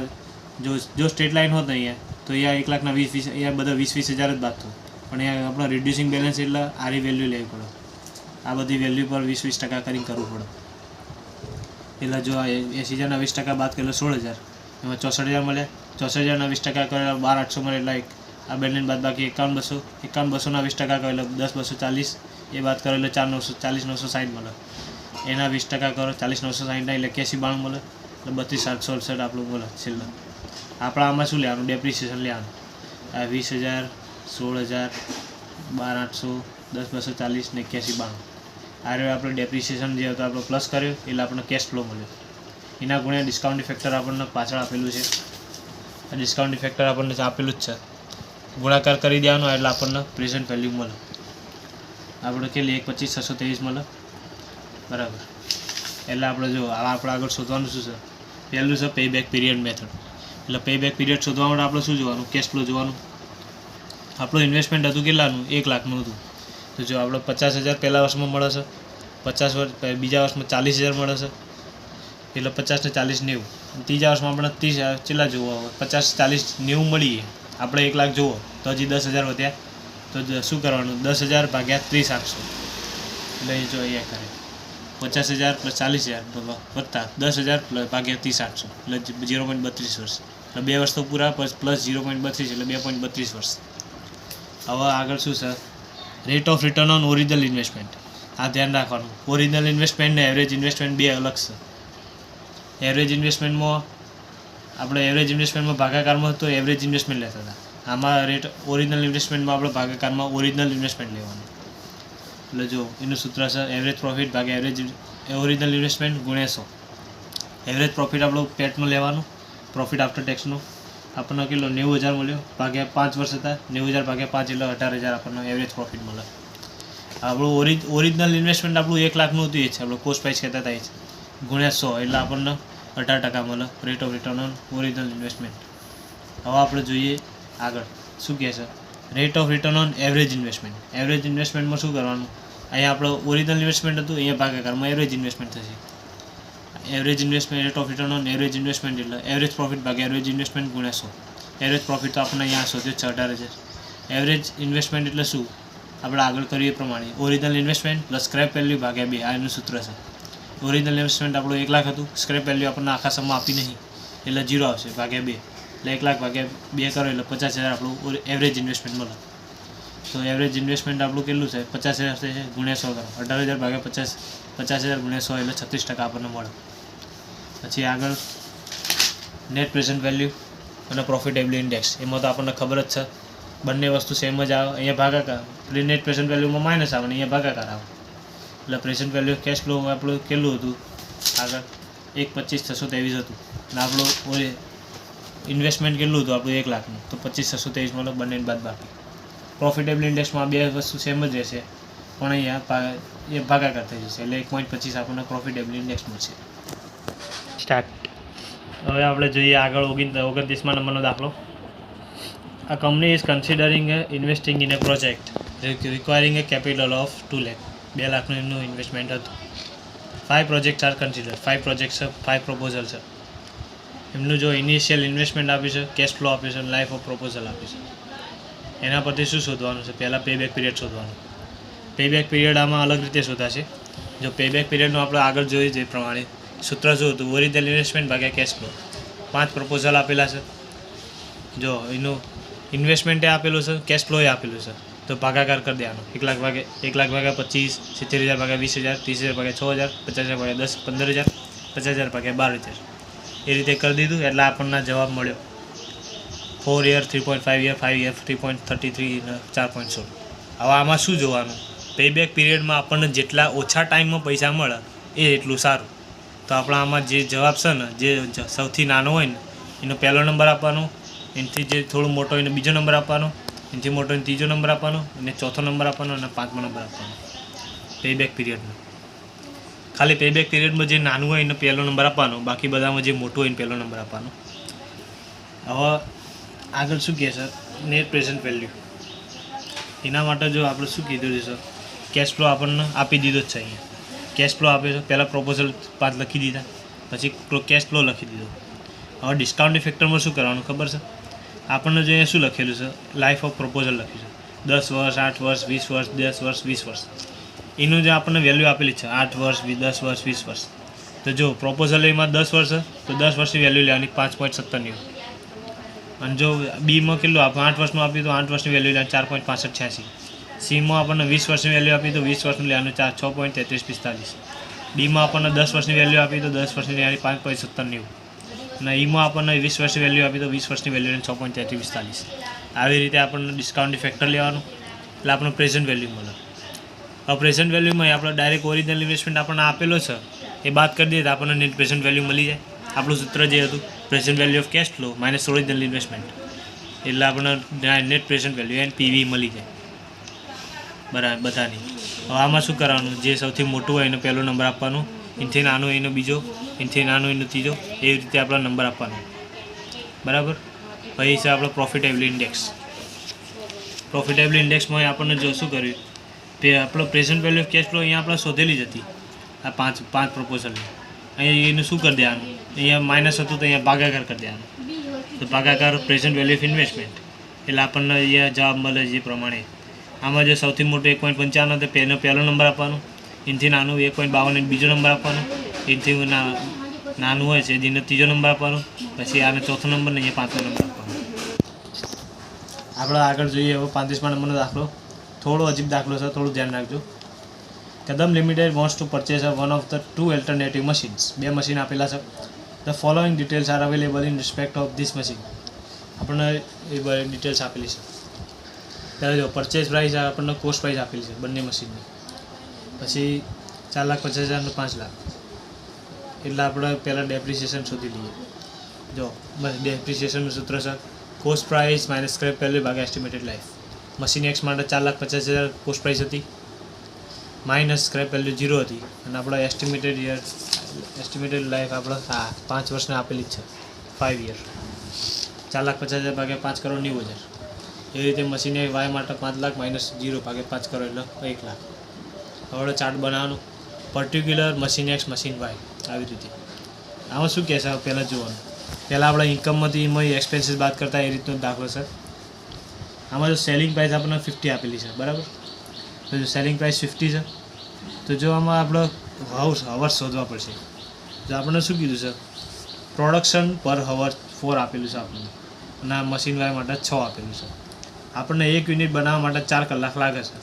જો સ્ટ્રેટ લાઇન હોત અહીંયા તો અહીંયા 1 લાખના 20,000 અહીંયા બધા 20,000 જ બાદ થયું. પણ અહીંયા આપણે રિડ્યુસિંગ બેલેન્સ એટલે આરી વેલ્યુ લેવી પડે. આ બધી વેલ્યુ પર 20% કરીને કરવું પડે. એટલે જો આ 80,000ના 20% બાદ કરે 16,000 એમાં 64,000 મળે. 64,000ના 20% કરે 12,800 મળે. એટલે આ બંને બાદ બાકી 51,200ના 20% કરો એટલે 10,240 એ બાદ કરો એટલે 40,960 મળે. એના 20% કરો 40,960 એટલે 81,92 મળે. એટલે 32,768 આપણું મળે છેલ્લે. આપણે આમાં શું લેવાનું? ડેપ્રિસિએશન લેવાનું. આ 20,000 16,000 12,800 10,240 ને 81,92 આ રહ્યો આપણે ડેપ્રિસિએશન જે હતો આપણે પ્લસ કર્યો એટલે આપણને કેશ ફ્લો મળ્યો. એના ગુણ્યા ડિસ્કાઉન્ટ ઇફેક્ટર આપણને પાછળ આપેલું છે. આ ડિસ્કાઉન્ટ ઇફેક્ટર આપણને આપેલું જ છે. ગુણાકાર કરી દેવાનો એટલે આપણને પ્રેઝન્ટ વેલ્યુ મળે. આપણે કેટલી 1,25,623 મળે બરાબર. એટલે આપણે જો આપણે આગળ શોધવાનું શું છે? પહેલું છે પે બેક પીરિયડ મેથડ. એટલે પે બેક પીરિયડ શોધવા માટે આપણે શું જોવાનું? કેશ ફ્લો જોવાનું. આપણું ઇન્વેસ્ટમેન્ટ હતું કેટલાનું? 1 લાખનું હતું. તો જો આપણે 50,000 પહેલા વર્ષમાં મળે છે, 50 વર્ષ બીજા વર્ષમાં 40,000 મળે છે. એટલે 50 ને 40 90. ત્રીજા વર્ષમાં આપણે 30 કેટલા જોવા હોય? 50 40 90 મળીએ. આપણે 1 લાખ જુઓ તો હજી 10,000 વધ્યા. તો શું કરવાનું? 10,000 ભાગ્યા 30,800 એટલે જો અહીંયા કરે 50,000 + 40,000 વત્તા 10,000 ભાગ્યા 30,800 એટલે 0.32 વર્ષ. એટલે 2 વર્ષ તો પૂરા પ્લસ 0.32 એટલે 2.32 વર્ષ. હવે આગળ શું છે? Rate of return on original investment. આ ધ્યાન રાખવાનું. ઓરિજિનલ ઇન્વેસ્ટમેન્ટ ને એવરેજ ઇન્વેસ્ટમેન્ટ બે અલગ છે. એવરેજ ઇન્વેસ્ટમેન્ટમાં આપણે એવરેજ ઇન્વેસ્ટમેન્ટમાં ભાગાકારમાં તો એવરેજ ઇન્વેસ્ટમેન્ટ લેતા હતા. આમાં રેટ ઓરિજિનલ ઇન્વેસ્ટમેન્ટમાં આપણે ભાગાકારમાં ઓરિજિનલ ઇન્વેસ્ટમેન્ટ લેવાનું. એટલે જો એનું સૂત્ર છે એવરેજ પ્રોફિટ ભાગ્યા એવરેજ ઓરિજિનલ ઇન્વેસ્ટમેન્ટ ગુણ્યા 100. એવરેજ પ્રોફિટ આપણું પેટનું લેવાનું. પ્રોફિટ આફ્ટર ટેક્સનું આપણને કેટલો 90,000 મળ્યો ભાગ્યા 5 વર્ષ હતા. 90,000 ભાગ્યા 5 એટલે 18,000 આપણને એવરેજ પ્રોફિટ મળે. આપણું ઓરિજિનલ ઇન્વેસ્ટમેન્ટ આપણું 1 લાખનું હતું એ છે. આપણે કોસ્ટ પ્રાઇસ કહેતા હતા એ છે ગુણ્યા 100 એટલે આપણને 18% મળે rate of return on original investment. હવે આપણે જોઈએ આગળ શું કહે છે? Rate of return on average investment. Average ઇન્વેસ્ટમેન્ટમાં શું કરવાનું? અહીંયા આપણે ઓરિજિનલ ઇન્વેસ્ટમેન્ટ હતું અહીંયા ભાગાકારમાં એવરેજ ઇન્વેસ્ટમેન્ટ થશે. Average investment rate of return on average investment એટલે એવરેજ પ્રોફિટ ભાગ્યા એવરેજ ઇન્વેસ્ટમેન્ટ ગુણ્યા 100. એવરેજ પ્રોફિટ તો આપણને અહીંયા શોધ્યો છે 18,000. એવરેજ ઇન્વેસ્ટમેન્ટ એટલે શું? આપણે આગળ કરીએ એ પ્રમાણે original investment plus scrap value ભાગ્યા 2 આ એનું સૂત્ર છે. ઓરિજિનલ ઇન્વેસ્ટમેન્ટ આપણું 1 લાખ હતું. સ્ક્રેપ વેલ્યુ આપણને આખા સમમાં આપી નહીં એટલે 0 આવશે ભાગ્યા 2. એટલે 1 લાખ ભાગ્યા 2 કરો એટલે 50,000 આપણું એવરેજ ઇન્વેસ્ટમેન્ટ મળે. તો એવરેજ ઇન્વેસ્ટમેન્ટ આપણું કેટલું છે? 50,000 છે ગુણ્યા 100 કરો 18,000 ભાગ્યા 50,000 ગુણ્યા 100 એટલે 36% આપણને મળે. પછી આગળ નેટ પ્રેઝન્ટ વેલ્યુ. અને પ્રોફિટેબિલિટી ઇન્ડેક્સ, એમાં તો આપણને ખબર જ છે બંને વસ્તુ સેમ જ આવે. અહીંયા ભાગાકાર નેટ પ્રેઝન્ટ વેલ્યુમાં માઇનસ આવે ને અહીંયા ભાગાકાર આવે. એટલે present value of cash flow આપણું કેટલું હતું આગળ 1,25,623 હતું અને આપણું ઇન્વેસ્ટમેન્ટ કેટલું હતું આપણું 1 લાખનું, તો 25,623 મતલબ બંનેની બાદ બાકી. પ્રોફિટેબિલિટી ઇન્ડેક્સમાં બે વસ્તુ સેમ જ રહેશે પણ અહીંયા એ ભાગાકાર થઈ જશે એટલે 1.25 આપણને પ્રોફિટેબિલિટી ઇન્ડેક્સ મળશે. સ્ટાર્ટ. હવે આપણે જોઈએ આગળ 29મા નંબરનો દાખલો. A company is considering investing in a project requiring a capital of 2 lakh. 2 લાખનું એમનું ઇન્વેસ્ટમેન્ટ હતું. 5 projects are considered. 5 projects છે, 5 proposal છે. એમનું જો ઇનિશિયલ ઇન્વેસ્ટમેન્ટ આપ્યું છે, કેશ ફ્લો આપ્યું છે, લાઈફ ઓફ પ્રોપોઝલ આપ્યું છે. એના પરથી શું શોધવાનું છે? પહેલાં પેબેક પીરિયડ શોધવાનું. પેબેક પીરિયડ આમાં અલગ રીતે શોધાશે. જો પેબેક પીરિયડનું આપણે આગળ જોઈએ જે પ્રમાણે સૂત્ર શું હતું? ઓરિજિનલ ઇન્વેસ્ટમેન્ટ ભાગ્યા કેશ ફ્લો. 5 પ્રપોઝલ આપેલા છે. જો એનું ઇન્વેસ્ટમેન્ટે આપેલું છે, કેશ ફ્લોએ આપેલું છે, તો ભાગાકાર કરી દેવાનો. 1 લાખ ભાગ્યા 25, 70,000 ભાગ્યા 20,000, 30,000 ભાગ્યા 6,000, 50,000 ભાગ્યા 10, 15,000, 50,000 ભાગ્યા 12,000. એ રીતે કરી દીધું એટલે આપણને જવાબ મળ્યો 4 યર, 3.5 યર, 5 યર, 3.33 અને 4.16. હવે આમાં શું જોવાનું? પેબેક પીરિયડમાં આપણને જેટલા ઓછા ટાઈમમાં પૈસા મળે એ એટલું સારું. તો આપણા આમાં જે જવાબ છે ને, જે સૌથી નાનો હોય ને એનો પહેલો નંબર આપવાનો, એનાથી જે થોડું મોટો એને બીજો નંબર આપવાનો, એનાથી મોટો એને ત્રીજો નંબર આપવાનો, અને ચોથો નંબર આપવાનો અને 5મો નંબર આપવાનો પેબેક પીરિયડનો. ખાલી પેબેક પીરિયડમાં જે નાનું હોય એને પહેલો નંબર આપવાનો, બાકી બધામાં જે મોટું હોય એને પહેલો નંબર આપવાનો. હવે આગળ શું કહે છે? Net present value. એના માટે જો આપણે શું કીધું છે? કેશ ફ્લો આપણને આપી દીધો જ છે. અહીંયા કેશ ફ્લો આપે છે. પહેલાં પ્રોપોઝલ 5 લખી દીધા, પછી કેશ ફ્લો લખી દીધો. હવે ડિસ્કાઉન્ટિંગ ફેક્ટરમાં શું કરવાનું ખબર છે? આપણને જો અહીંયા શું લખેલું છે? લાઈફ ઓફ પ્રોપોઝલ લખ્યું છે. 10 વર્ષ, 8 વર્ષ, 20 વર્ષ, 10 વર્ષ, 20 વર્ષ. એનું જે આપણને વેલ્યુ આપેલી છે 8 વર્ષ, 10 વર્ષ, 20 વર્ષ. તો જો પ્રોપોઝલ એમાં 10 વર્ષ તો 10 વર્ષની વેલ્યુ લેવાની 5.97. અને જો બીમાં કેટલું આપણે 8 વર્ષનું આપ્યું તો 8 વર્ષની વેલ્યુ લેવાની 4.6586. સીમાં આપણને 20 વર્ષની વેલ્યુ આપી તો 20 વર્ષનું લેવાનું 6.3345. ડીમાં આપણને 10 વર્ષની વેલ્યુ આપી તો 10 વર્ષની લેવાની 5.97. અને ઈમાં આપણને 20 વર્ષની વેલ્યુ આપી તો 20 વર્ષની વેલ્યુ 6.3345. આવી રીતે આપણને ડિસ્કાઉન્ટ ફેક્ટર લેવાનું એટલે આપણને પ્રેઝન્ટ વેલ્યુ મળે. હવે પ્રેઝન્ટ વેલ્યુમાં આપણે ડાયરેક્ટ ઓરિજિનલ ઇન્વેસ્ટમેન્ટ આપણને આપેલો છે એ બાદ કરી દઈએ તો આપણને નેટ પ્રેઝન્ટ વેલ્યુ મળી જાય. આપણું સૂત્ર જે હતું present value of cash flow minus original investment, એટલે આપણને net present value and PV મળી જાય બરાબર બધાની. હવે આમાં શું કરવાનું? જે સૌથી મોટું હોય એનો પહેલો નંબર આપવાનો, એનાથી નાનો એનો બીજો, એનાથી નાનો એનો ત્રીજો, એવી રીતે આપણે નંબર આપવાનો બરાબર. પછી છે આપણો પ્રોફિટેબિલિટી ઇન્ડેક્સ. પ્રોફિટેબિલિટી ઇન્ડેક્સમાં આપણને જો શું કર્યું? આપણો present value of cash flow અહીંયા આપણે શોધેલી જ હતી આ પાંચ પ્રપોઝલની. અહીંયા એનું શું કરી દેવાનું? અહીંયા માઇનસ હતું તો અહીંયા ભાગાકાર કરી દેવાનું. તો ભાગાકાર પ્રેઝન્ટ વેલ્યુ ઓફ ઇન્વેસ્ટમેન્ટ એટલે આપણને અહીંયા જવાબ મળે જે પ્રમાણે. આમાં જે સૌથી મોટો 1.55 હતો એનો પહેલો નંબર આપવાનો, એનાથી નાનું 1.52 બીજો નંબર આપવાનો, એનાથી નાનું હોય છે જેનો ત્રીજો નંબર આપવાનો, પછી આને ચોથો નંબર ને અહીંયા 5મો નંબર આપવાનો. આપણે આગળ જોઈએ હવે 35મા નંબરનો દાખલો. થોડો અજીબ દાખલો છે, થોડું ધ્યાન રાખજો. કદમ limited wants to purchase one of the 2 alternative machines. 2 machine આપેલા છે. The following details are available in respect of this machine. આપણને એ બધી ડિટેલ્સ આપેલી છે. ત્યારે જો પરચેસ પ્રાઇસ આપણને કોસ્ટ પ્રાઇસ આપેલી છે બંને મશીનની. પછી 4,50,000 અને 5 લાખ. એટલે આપણે પહેલાં ડેપ્રિસિએશન શોધી લઈએ. જો બસ ડેપ્રિસિએશનનું સૂત્ર છે cost price minus scrap value ભાગ્યા એસ્ટિમેટેડ લાઈફ. મશીન એક્સ માટે 4,50,000 કોસ્ટ પ્રાઇસ હતી, માઇનસ સ્ક્રેપ વેલ્યુ 0 હતી, અને આપણે એસ્ટિમેટેડ લાઈફ આપણે 5 વર્ષને આપેલી જ છે 5 યર. 4,50,000 ભાગ્યા 5 કરોડ 90,000. એવી રીતે મશીન વાય માટે 5 લાખ માઇનસ 0 ભાગ્યા 5 કરોડ એટલે 1 લાખ. હવે ચાર્ટ બનાવવાનું particular machine X machine Y આવી રીતે. આમાં શું કહે છે પહેલાં જોવાનું. પહેલાં આપણે ઇન્કમમાંથી એમાં એક્સપેન્સીસ બાદ કરતા એ રીતનો દાખલો છે. આમાં જો સેલિંગ પ્રાઇસ આપણને 50 આપેલી છે બરાબર. તો જો સેલિંગ પ્રાઇસ 50 છે તો જો આમાં આપણે હવર્સ શોધવા પડશે. જો આપણને શું કીધું છે? પ્રોડક્શન પર હવર 4 આપેલું છે આપણને, અને આ મશીન વાય માટે 6 આપેલું છે. આપણને 1 યુનિટ બનાવવા માટે 4 કલાક લાગે છે.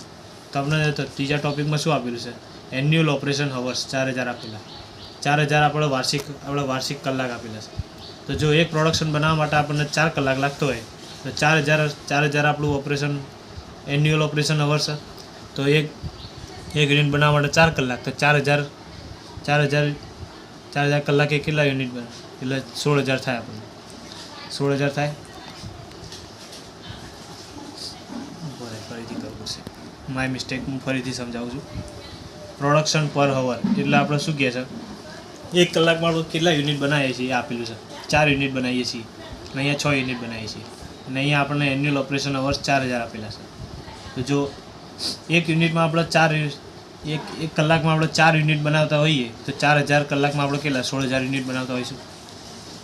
તો આપણે ત્રીજા ટોપિકમાં શું આપેલું છે? એન્યુઅલ ઓપરેશન હવર્સ 4,000 આપેલા. 4,000 આપણે વાર્ષિક કલાક આપેલા છે. તો જો એક પ્રોડક્શન બનાવવા માટે આપણને 4 કલાક લાગતો હોય તો 4000 આપણું ઓપરેશન એન્યુઅલ ઓપરેશન અવર છે. તો એક યુનિટ બનાવવા માટે 4 કલાક, તો 4000 કલાકે કેટલા યુનિટ બને? એટલે 16000 થાય. આપણને 16000 થાય. ફરીથી કરવું છે, માય મિસ્ટેક, હું ફરીથી સમજાવું છું. પ્રોડક્શન પર અવર એટલે આપણે શું કહે છે, 1 કલાકમાં આપણે કેટલા યુનિટ બનાવીએ છીએ આપેલું છે, 4 યુનિટ બનાવીએ છીએ, અને અહીંયા 6 યુનિટ બનાવીએ છીએ, અને અહીંયા આપણને એન્યુઅલ ઓપરેશન અવર્સ 4000 આપેલા છે. તો જો એક યુનિટમાં આપણે એક કલાકમાં આપણે 4 યુનિટ બનાવતા હોઈએ તો 4000 કલાકમાં આપણે કેટલા 16000 યુનિટ બનાવતા હોઈશું.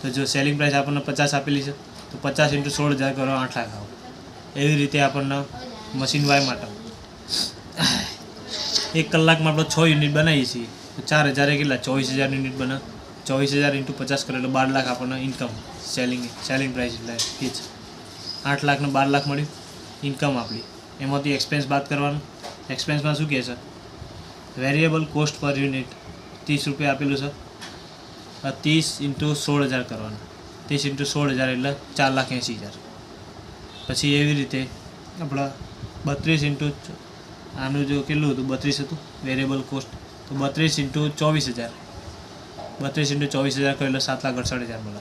તો જો સેલિંગ પ્રાઇસ આપણને 50 આપેલી છે તો 50 × 16000 કરો 8 લાખ આવો. એવી રીતે આપણને મશીન વાય માટે 1 કલાકમાં આપણે 6 યુનિટ બનાવીએ છીએ તો 4000 એ કેટલા 24000 યુનિટ બને. 24000 × 50 કરો એટલે 12 લાખ આપણને ઇન્કમ. સેલિંગ પ્રાઇસ એટલે ફીચ 8 લાખ ને 12 લાખ મળ્યું ઇન્કમ આપણી. એમાંથી એક્સપેન્સ બાદ કરવાનું. એક્સપેન્સમાં શું કહે છે, વેરિયેબલ કોસ્ટ પર યુનિટ 30 રૂપિયા આપેલું છે. 30 × 16000 કરવાનું. 30 × 16000 એટલે 4,80,000. પછી એવી રીતે આપણા 32 × આનું જો કેટલું હતું 32 હતું વેરિયેબલ કોસ્ટ, તો 32 × 24000. 32 × 24000 કરો એટલે 7,68,000 મળે.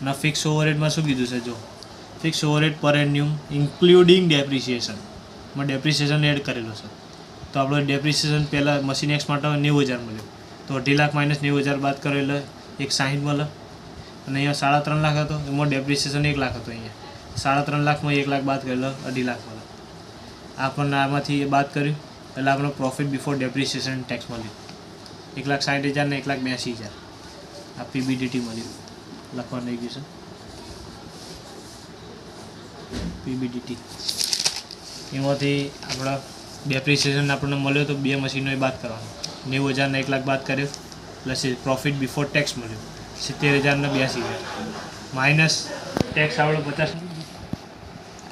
અને ફિક્સ ઓવરહેડમાં શું કીધું છે, જો ફિક્સ ઓવરહેડ પર એન્યુમ ઇન્ક્લુડિંગ ડેપ્રિસિએશનમાં ડેપ્રિસિએશન એડ કરેલું છે. તો આપણે ડેપ્રિસિએશન પહેલાં મશીન એક્સ માટે 90,000 મળ્યું, તો 2.5 લાખ - 90,000 બાદ કરો એટલે 160 મળે. અને અહીંયા 3.5 લાખ હતો, એમાં ડેપ્રિસિએશન 1 લાખ હતો. અહીંયા 3.5 લાખમાં 1 લાખ બાદ કરે એટલે 2.5 લાખ મળે. આપણને આમાંથી એ બાદ કર્યું એટલે આપણને પ્રોફિટ બિફોર ડેપ્રિસિએશન ટેક્સ મળ્યું 1,60,000 ને 1,82,000. આ પીબીડીટી મળ્યું, લખવાનું રહી ગયું છે પીબીડીટી. એમાંથી આપણા ડેપ્રિસિએશન આપણને મળ્યો તો 2 મશીનોએ બાદ કરવાનો. 90,000 ને 1 લાખ બાદ કર્યો પ્લસ પ્રોફિટ બિફોર ટેક્સ મળ્યું 70,000 ને 82,000 માઇનસ ટેક્સ આપણો 50.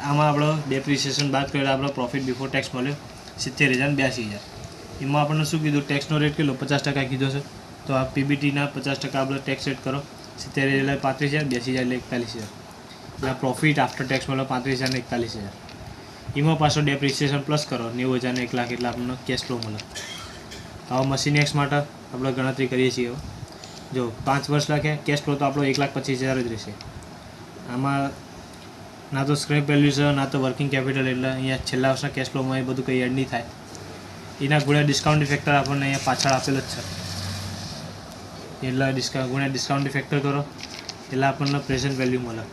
આમાં આપણો ડેપ્રિસિએશન બાદ કર્યો આપણો પ્રોફિટ બિફોર ટેક્સ મળ્યો 70,000 ને 82,000. એમાં આપણને શું કીધું, ટેક્સનો રેટ કેટલો 50% કીધો છે. તો આ પીબીટીના 50% આપણે ટેક્સ રેટ કરો. 70,000 એટલે 35,000, 82,000 એટલે 41,000. એટલે પ્રોફિટ આફ્ટર ટેક્સ મળે 35,000 ને 41,000. એમાં પાછો ડેપ્રિસિએશન પ્લસ કરો 90,000 ને 1 લાખ એટલે આપણને કેશ ફ્લો મળે. આવા મશીન એક્સ માટે આપણે ગણતરી કરીએ છીએ. જો 5 વર્ષ લાગે કેશ ફ્લો તો આપણો 1,25,000 જ રહેશે. આમાં ના તો સ્ક્રેપ વેલ્યુ છે ના તો વર્કિંગ કેપિટલ, એટલે અહીંયા છેલ્લા વર્ષના કેશ ફ્લોમાં એ બધું કંઈ એડ નહીં થાય. એના ગુણ્યા ડિસ્કાઉન્ટ ફેક્ટર આપણને અહીંયા પાછળ આપેલ જ છે. એટલે ગુણ્યા ડિસ્કાઉન્ટ ફેક્ટર કરો એટલે આપણને પ્રેઝન્ટ વેલ્યુ મળે.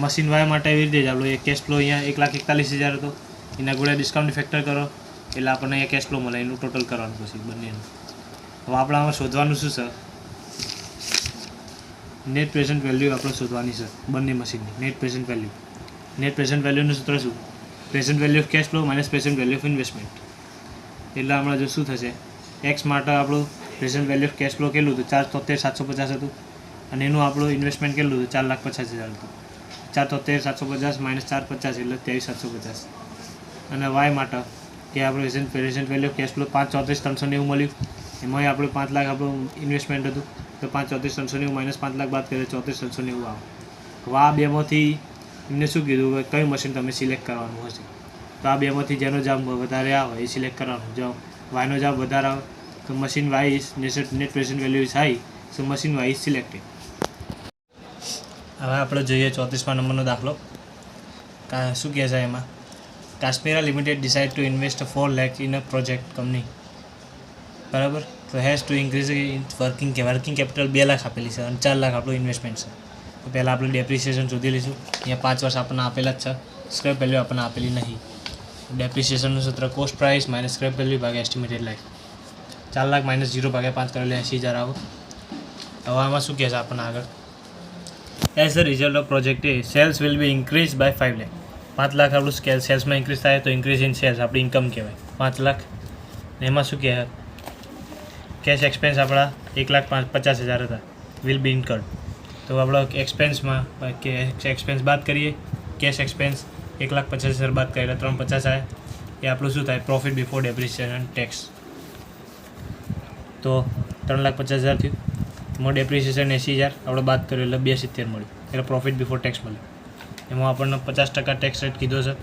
મશીન વાય માટે એવી રીતે જ આપણો એ કેશ ફ્લો અહીંયા 1,41,000 હતો, એના ગુણ્યા ડિસ્કાઉન્ટ ફેક્ટર કરો એટલે આપણને અહીંયા કેશ ફ્લો મળે. એનું ટોટલ કરવાનું પછી બંનેનું. હવે આપણે આમાં શોધવાનું શું છે, નેટ પ્રેઝન્ટ વેલ્યુ આપણે શોધવાની છે બંને મશીનની. નેટ પ્રેઝન્ટ વેલ્યુનું સૂત્ર શું, present value of cash flow minus present value of investment. એટલે હમણાં જો શું થશે, એક્સ માટે આપણું present value of cash flow કેટલું હતું 473,750 હતું, અને એનું આપણું ઇન્વેસ્ટમેન્ટ કેટલું હતું 4,50,000 હતું. 473,750 માઇનસ 450 એટલે 23,750. અને વાય માટે કે આપણે present value of cash flow 5,34,390 મળ્યું. એમાં આપણે 5 લાખ આપણું ઇન્વેસ્ટમેન્ટ હતું, તો 5,34,390 માઇનસ 5 લાખ બાદ કરીએ 34,390 આવે. હવે આ બેમાંથી એમને શું કીધું કે કયું મશીન તમે સિલેક્ટ કરવાનું હશે, તો આ બેમાંથી જેનો જવાબ વધારે આવે એ સિલેક્ટ કરવાનું. જો વાયનો જવાબ વધારે આવે તો machine Y is net present value is high, so machine Y is selected. હવે આપણે જોઈએ 34મા નંબરનો દાખલો. શું કહે છે એમાં, Kashmira limited decide two invest 4 lakh in a project company. બરાબર, તો has two increase working capital 2 lakh આપેલી છે અને 4 લાખ આપણું ઇન્વેસ્ટમેન્ટ છે. તો પહેલાં આપણે ડેપ્રિસિએશન શોધી લઈશું. અહીંયા 5 વર્ષ આપણને આપેલા જ છે, સ્ક્રેપ વેલ્યુ આપણને આપેલી નહીં. ડેપ્રિસિએશનનું સૂત્ર cost price minus scrap value ભાગ્યા એસ્ટિમેટેડ લાઈફ. 4 લાખ માઇનસ 0/5 કરેલે 80,000 આવો. હવે આમાં શું કહે છે આપણને આગળ, as a result of project એ sales will be increase by 5 lakh. 5 lakh આપણું સેલ્સમાં ઇન્ક્રીઝ થાય તો ઇન્ક્રીઝ ઇન સેલ્સ આપણી ઇન્કમ કહેવાય 5 લાખ. એમાં શું કહે, કેશ એક્સપેન્સ આપણા 1,50,000 હતા, વિલ બી ઇન્કર્ડ. તો આપણો એક્સપેન્સમાં એક્સપેન્સ બાદ કરીએ, કેશ એક્સપેન્સ 1,50,000 બાદ કરીએ એટલે 350 આવે. એ આપણું શું થાય, પ્રોફિટ બિફોર ડેપ્રિસિએશન ટેક્સ. તો 3,50,000 થયું એમાં ડેપ્રિસિએશન 80,000 આપણે બાદ કર્યું એટલે 270 મળ્યું, એટલે પ્રોફિટ બિફોર ટેક્સ મળ્યું. એમાં આપણને 50% ટેક્સ રેટ કીધો છે.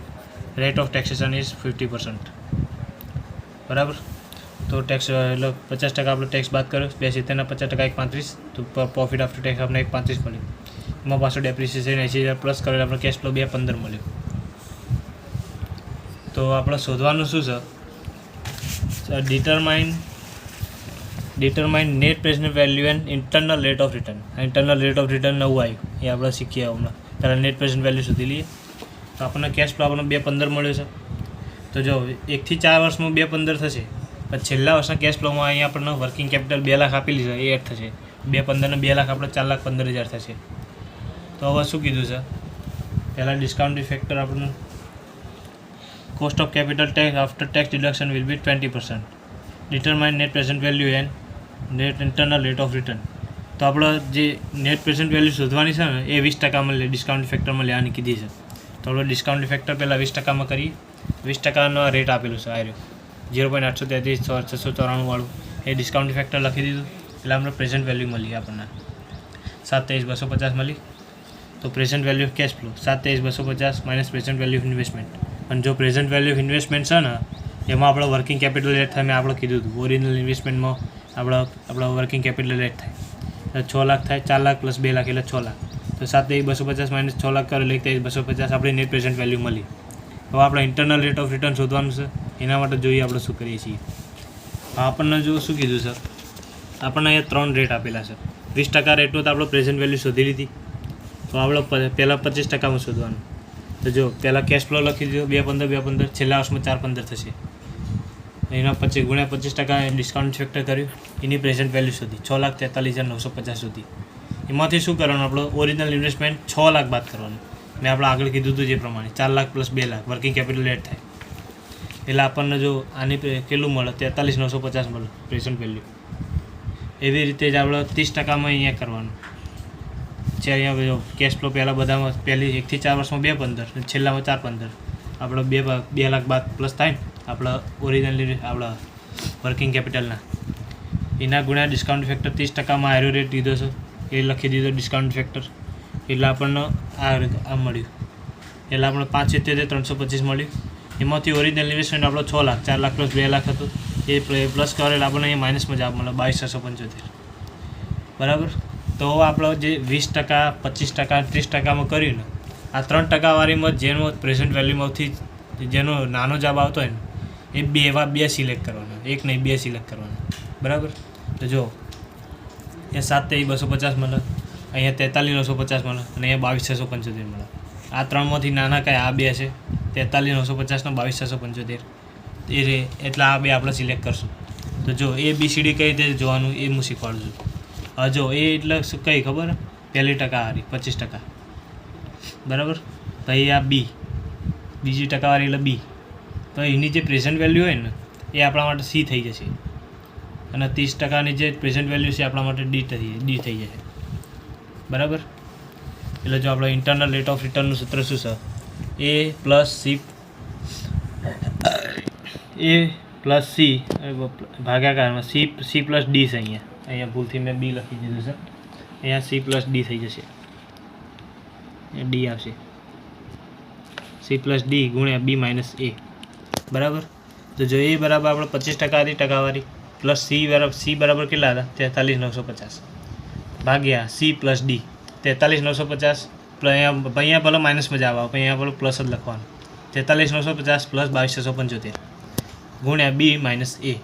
Rate of taxation is 50%. બરાબર. તો ટેક્સ એટલે 50% આપણે ટેક્સ બાદ કર્યો, 270ના 50% 1.35, તો પ્રોફિટ આફ્ટર ટેક્સ આપણે 1.35 મળ્યું. એમાં પાછું ડેપ્રિસિએશન 80,000 પ્લસ કરેલ આપણે કેશ ફ્લો 2.15 મળ્યું. તો આપણે શોધવાનું શું છે? Determine net present value and internal rate of return. Internal rate of return નવું આવ્યું, એ આપણે શીખીએ હમણાં. ત્યારે નેટ પ્રેઝન્ટ વેલ્યુ શોધી લઈએ. તો આપણને કેશ ફ્લો આપણને 2.15 મળ્યો છે. તો જો 1 થી 4 વર્ષમાં 2.15 થશે, પણ છેલ્લા વર્ષના કેશ ફ્લોમાં અહીંયા આપણને વર્કિંગ કેપિટલ 2 લાખ આપેલી છે, એ એડ થશે. 2.15 ને 2 લાખ આપણે 4,15,000 થશે. તો હવે શું કીધું છે? પહેલાં ડિસ્કાઉન્ટ ફેક્ટર આપણને cost of capital tax after tax deduction will be 20%. Determine net present value and net internal rate of return. તો આપણે જે નેટ પ્રેઝન્ટ વેલ્યુ શોધવાની છે ને, એ 20%માં ડિસ્કાઉન્ટ ફેક્ટરમાં લેવાની કીધી છે. તો આપણે ડિસ્કાઉન્ટ ફેક્ટર પહેલાં 20%માં કરીએ. 20%નો રેટ આપેલું છે, આવ્યો 0.833 વાળું, એ ડિસ્કાઉન્ટ ફેક્ટર લખી દીધું. એટલે આપણે પ્રેઝન્ટ વેલ્યુ મળી આપણને 7,23,250 મળી. તો present value of cash flow 7,23,250 minus present value of investment. અને જો પ્રેઝન્ટ વેલ્યુ ઓફ ઇન્વેસ્ટમેન્ટ છે ને, એમાં આપણે વર્કિંગ કેપિટલ રેટ થાય. મેં આપણે કીધું હતું ઓરિજિનલ ઇન્વેસ્ટમેન્ટમાં આપણા વર્કિંગ કેપિટલ રેટ થાય 6 લાખ થાય. 4 લાખ પ્લસ 2 લાખ એટલે 6 લાખ. તો 7,23,250 માઇનસ 6 લાખ કરે એટલે 1,23,250 આપણી નેટ પ્રેઝન્ટ વેલ્યુ મળી. હવે આપણે ઇન્ટરનલ રેટ ઓફ રિટર્ન શોધવાનું છે. એના માટે જોઈએ આપણે શું કરીએ છીએ. આપણને જો શું કીધું સર, આપણને અહીંયા 3 રેટ આપેલા છે. 20% રેટનું તો આપણે પ્રેઝન્ટ વેલ્યુ શોધી લીધી. તો આપણે પહેલાં 25%માં શોધવાનું. તો જો પહેલાં કેશ ફ્લો લખી દીધો 2.15, છેલ્લા વર્ષમાં 4.15 થશે. એના પછી ગુણ્યા 25% ડિસ્કાઉન્ટ ફેક્ટર કર્યું, એની પ્રેઝન્ટ વેલ્યુ શોધી 6,43,950 સુધી. એમાંથી શું કરવાનું? આપણે ઓરિજિનલ ઇન્વેસ્ટમેન્ટ 6 લાખ બાદ કરવાનું. મેં આપણે આગળ કીધું હતું જે પ્રમાણે 4 lakh plus 2 lakh working capital add થાય. એટલે આપણને જો આની કેટલું મળે? 43,950 મળે પ્રેઝન્ટ વેલ્યુ. એવી રીતે જ આપણે 30%માં અહીંયા કરવાનું છે. અહીંયા જો કેશ ફ્લો પહેલાં બધામાં પહેલી 1 થી 4 વર્ષમાં 2.15, છેલ્લામાં 4.15. આપણે 2 લાખ બાદ પ્લસ થાય ને આપણા ઓરિજિનલ આપણા વર્કિંગ કેપિટલના, એના ગુણ્યા ડિસ્કાઉન્ટ ફેક્ટર 30%માં આરો રેટ દીધો છે, એ લખી દીધો ડિસ્કાઉન્ટ ફેક્ટર. એટલે આપણને આ મળ્યું. એટલે આપણે 5,77,325 મળ્યું. એમાંથી ઓરિજિનલ ઇન્વેસ્ટમેન્ટ આપણો 6 લાખ, 4 લાખ પ્લસ 2 લાખ હતું, એ પ્લસ કરેલ આપણને અહીંયા માઇનસમાં જવાબ મળે 22,675. બરાબર. તો આપણો જે 20%, 25%, 30%માં કર્યું ને, આ 3% વાળીમાં જેનો પ્રેઝન્ટ વેલ્યુમાંથી જેનો નાનો જવાબ આવતો હોય ને, એ બે સિલેક્ટ કરવાના, એક નહીં 2 સિલેક્ટ કરવાના. બરાબર. તો જો એ 7,23,250 મળે, અહીંયા 43,950 મળે, અને અહીંયા 22,675 મળે. આ 3માંથી નાના કાંઈ આ 2 છે, 43,950 ને 22,675. એટલે આ 2 આપણે સિલેક્ટ કરશું. તો જો ABCD કઈ રીતે જોવાનું એ હું શીખવાડું છું. હવે જો એ એટલે કઈ ખબર? પહેલી ટકાવારી 25%. બરાબર. પછી આ B, બીજી ટકાવારી એટલે B. તો એની જે પ્રેઝન્ટ વેલ્યુ હોય ને, એ આપણા માટે C થઈ જશે. અને 30%ની જે પ્રેઝન્ટ વેલ્યુ છે આપણા માટે D થઈ જશે. બરાબર. એટલે જો આપણે ઇન્ટરનલ રેટ ઓફ રિટર્નનું સૂત્ર શું છે? A plus C ભાગાકારમાં C plus D છે. અહીંયા ભૂલથી મેં B લખી દીધું છે. અહીંયા C પ્લસ D થઈ જશે. D આવશે. C પ્લસ D ગુણ્યા B માઇનસ A. બરાબર. તો જો એ બરાબર આપણે 25% હતી ટકાવારી, પ્લસ C બરાબર કેટલા હતા? 43,950 ભાગ્યા C પ્લસ D 43,950. અહીંયા ભલે માઇનસમાં જવાબ આવે, અહીંયા ભલે પ્લસ જ લખવાનું. 43,950 પ્લસ 22,675 ગુણ્યા B minus A.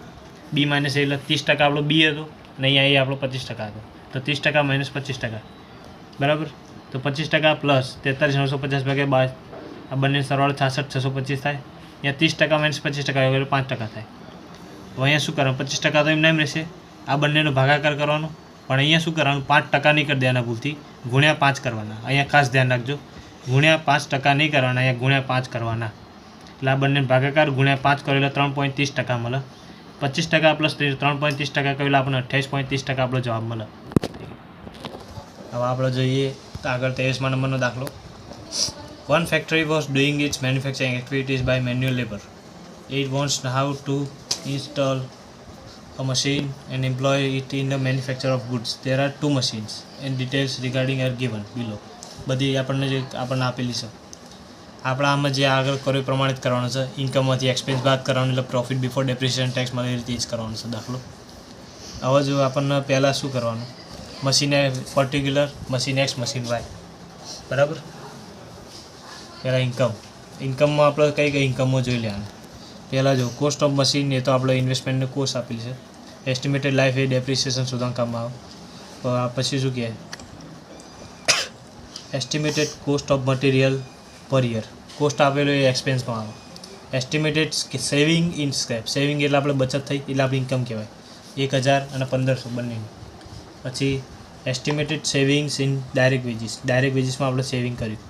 B minus A એટલે 30% આપણો B હતો, અને અહીંયા આપણો 25% હતો. તો 30% માઇનસ 25%. બરાબર. તો 25% પ્લસ 43,950 ભાગ્યા 22, આ બંને સરવાળો 66,625 થાય. અહીંયા 30% માઇનસ 25% એટલે 5% થાય. તો અહીંયા શું કરવાનું? 25% તો એમને એમ રહેશે. આ બંનેનો ભાગાકાર કરવાનો, પણ અહીંયા શું કરવાનું? 5% નહીં કરી દેવાના ભૂલથી, ગુણ્યા 5 કરવાના. અહીંયા ખાસ ધ્યાન રાખજો, ગુણ્યા 5% નહીં કરવાના, અહીંયા ગુણ્યા 5 કરવાના. એટલે આ બંને ભાગાકાર ગુણ્યા 5 કરો એટલે 3.30% મળે. 25% પ્લસ 3.30% કરેલા આપણને 28.30% આપણો જવાબ મળે. હવે આપણે જોઈએ આગળ 23મા નંબરનો દાખલો. One factory was doing its manufacturing activities by manual labor. It wants how to install a machine and employ it in the manufacture of goods. There are two machines and details regarding are given below. બધી આપણને આપેલી છે. આપણે આમાં જે આગળ કર્યો પ્રમાણિત કરવાનું છે. ઇન્કમમાંથી એક્સપેન્સ બાદ કરવાનું એટલે પ્રોફિટ બિફોર ડેપ્રિસિએશન ટેક્સ મળે એ રીતે જ કરવાનું છે દાખલો. હવે જો આપણને પહેલાં શું કરવાનું, machine particular machine X machine Y, બરાબર. પહેલાં ઇન્કમમાં આપણે કઈ ઇન્કમો જોઈ લેવાનું. પહેલાં જો કોસ્ટ ઓફ મશીન, એ તો આપણે ઇન્વેસ્ટમેન્ટનું કોસ્ટ આપેલી છે. એસ્ટિમેટેડ લાઈફ એ ડેપ્રિસિએશન શોધવાનું કામમાં આવે. પછી શું કહે, એસ્ટિમેટેડ કોસ્ટ ઓફ મટીરિયલ પર યર, કોસ્ટ આપેલો એ એક્સપેન્સમાં આવે. Estimated saving in scrap, saving એટલે આપણે બચત થઈ એટલે આપણી ઇન્કમ કહેવાય, 1000 અને 1500 બંનેની. પછી એસ્ટિમેટેડ સેવિંગ્સ ઇન ડાયરેક્ટ વેજીસમાં આપણે સેવિંગ કર્યું.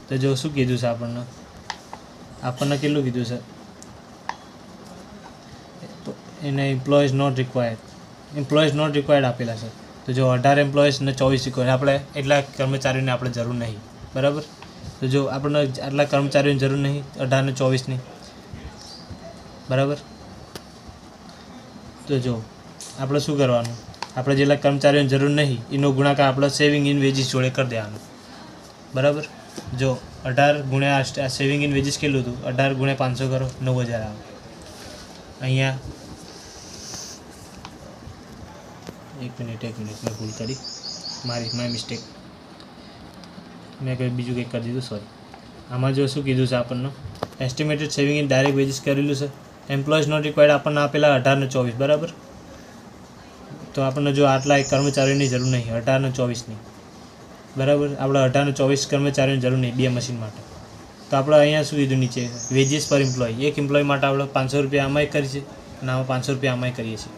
તો જો શું કીધું છે આપણને કેટલું કીધું છે, એને એમ્પ્લોઈઝ નોટ રિક્વાયર્ડ આપેલા છે. તો જો 18 એમ્પ્લોઈઝ અને 24 રિક્વાયર્ડ, આપણે એટલા કર્મચારીઓને આપણે જરૂર નહીં, બરાબર. તો જો આપણને આટલા કર્મચારીઓની જરૂર નહીં, 18 ને 24ની, બરાબર. તો જો આપણે શું કરવાનું, આપણે જેટલા કર્મચારીઓની જરૂર નહીં એનો ગુણાકાર આપણે સેવિંગ ઇન વેજીસ જોડે કરી દેવાનું, બરાબર. જો 18 ગુણ્યા સેવિંગ ઇન વેજીસ કેટલું હતું, 18 ગુણ્યા 500 કરો, 9000 આવે. અહીંયા એક મિનિટ મેં ભૂલ કરી, મારી મિસ્ટેક, મેં બીજું કંઈક કરી દીધું, સોરી. આમાં જો શું કીધું છે આપણને, estimated saving in direct veggies કરેલું છે. એમ્પ્લોઈઝ નોટ રિક્વાયર્ડ આપણને આપેલા 18 ને 24, બરાબર. તો આપણને જો આટલા કર્મચારીઓની જરૂર નહીં, 18 ને 24ની, બરાબર. આપણે 18 ને 24 કર્મચારીઓની જરૂર નહીં 2 મશીન માટે. તો આપણે અહીંયા શું કીધું નીચે, વેજીસ પર એમ્પ્લોય, એક એમ્પ્લોય માટે આપણે 500 રૂપિયા આમાંય કરીએ છીએ અને આમાં 500 રૂપિયા આમાંય કરીએ છીએ,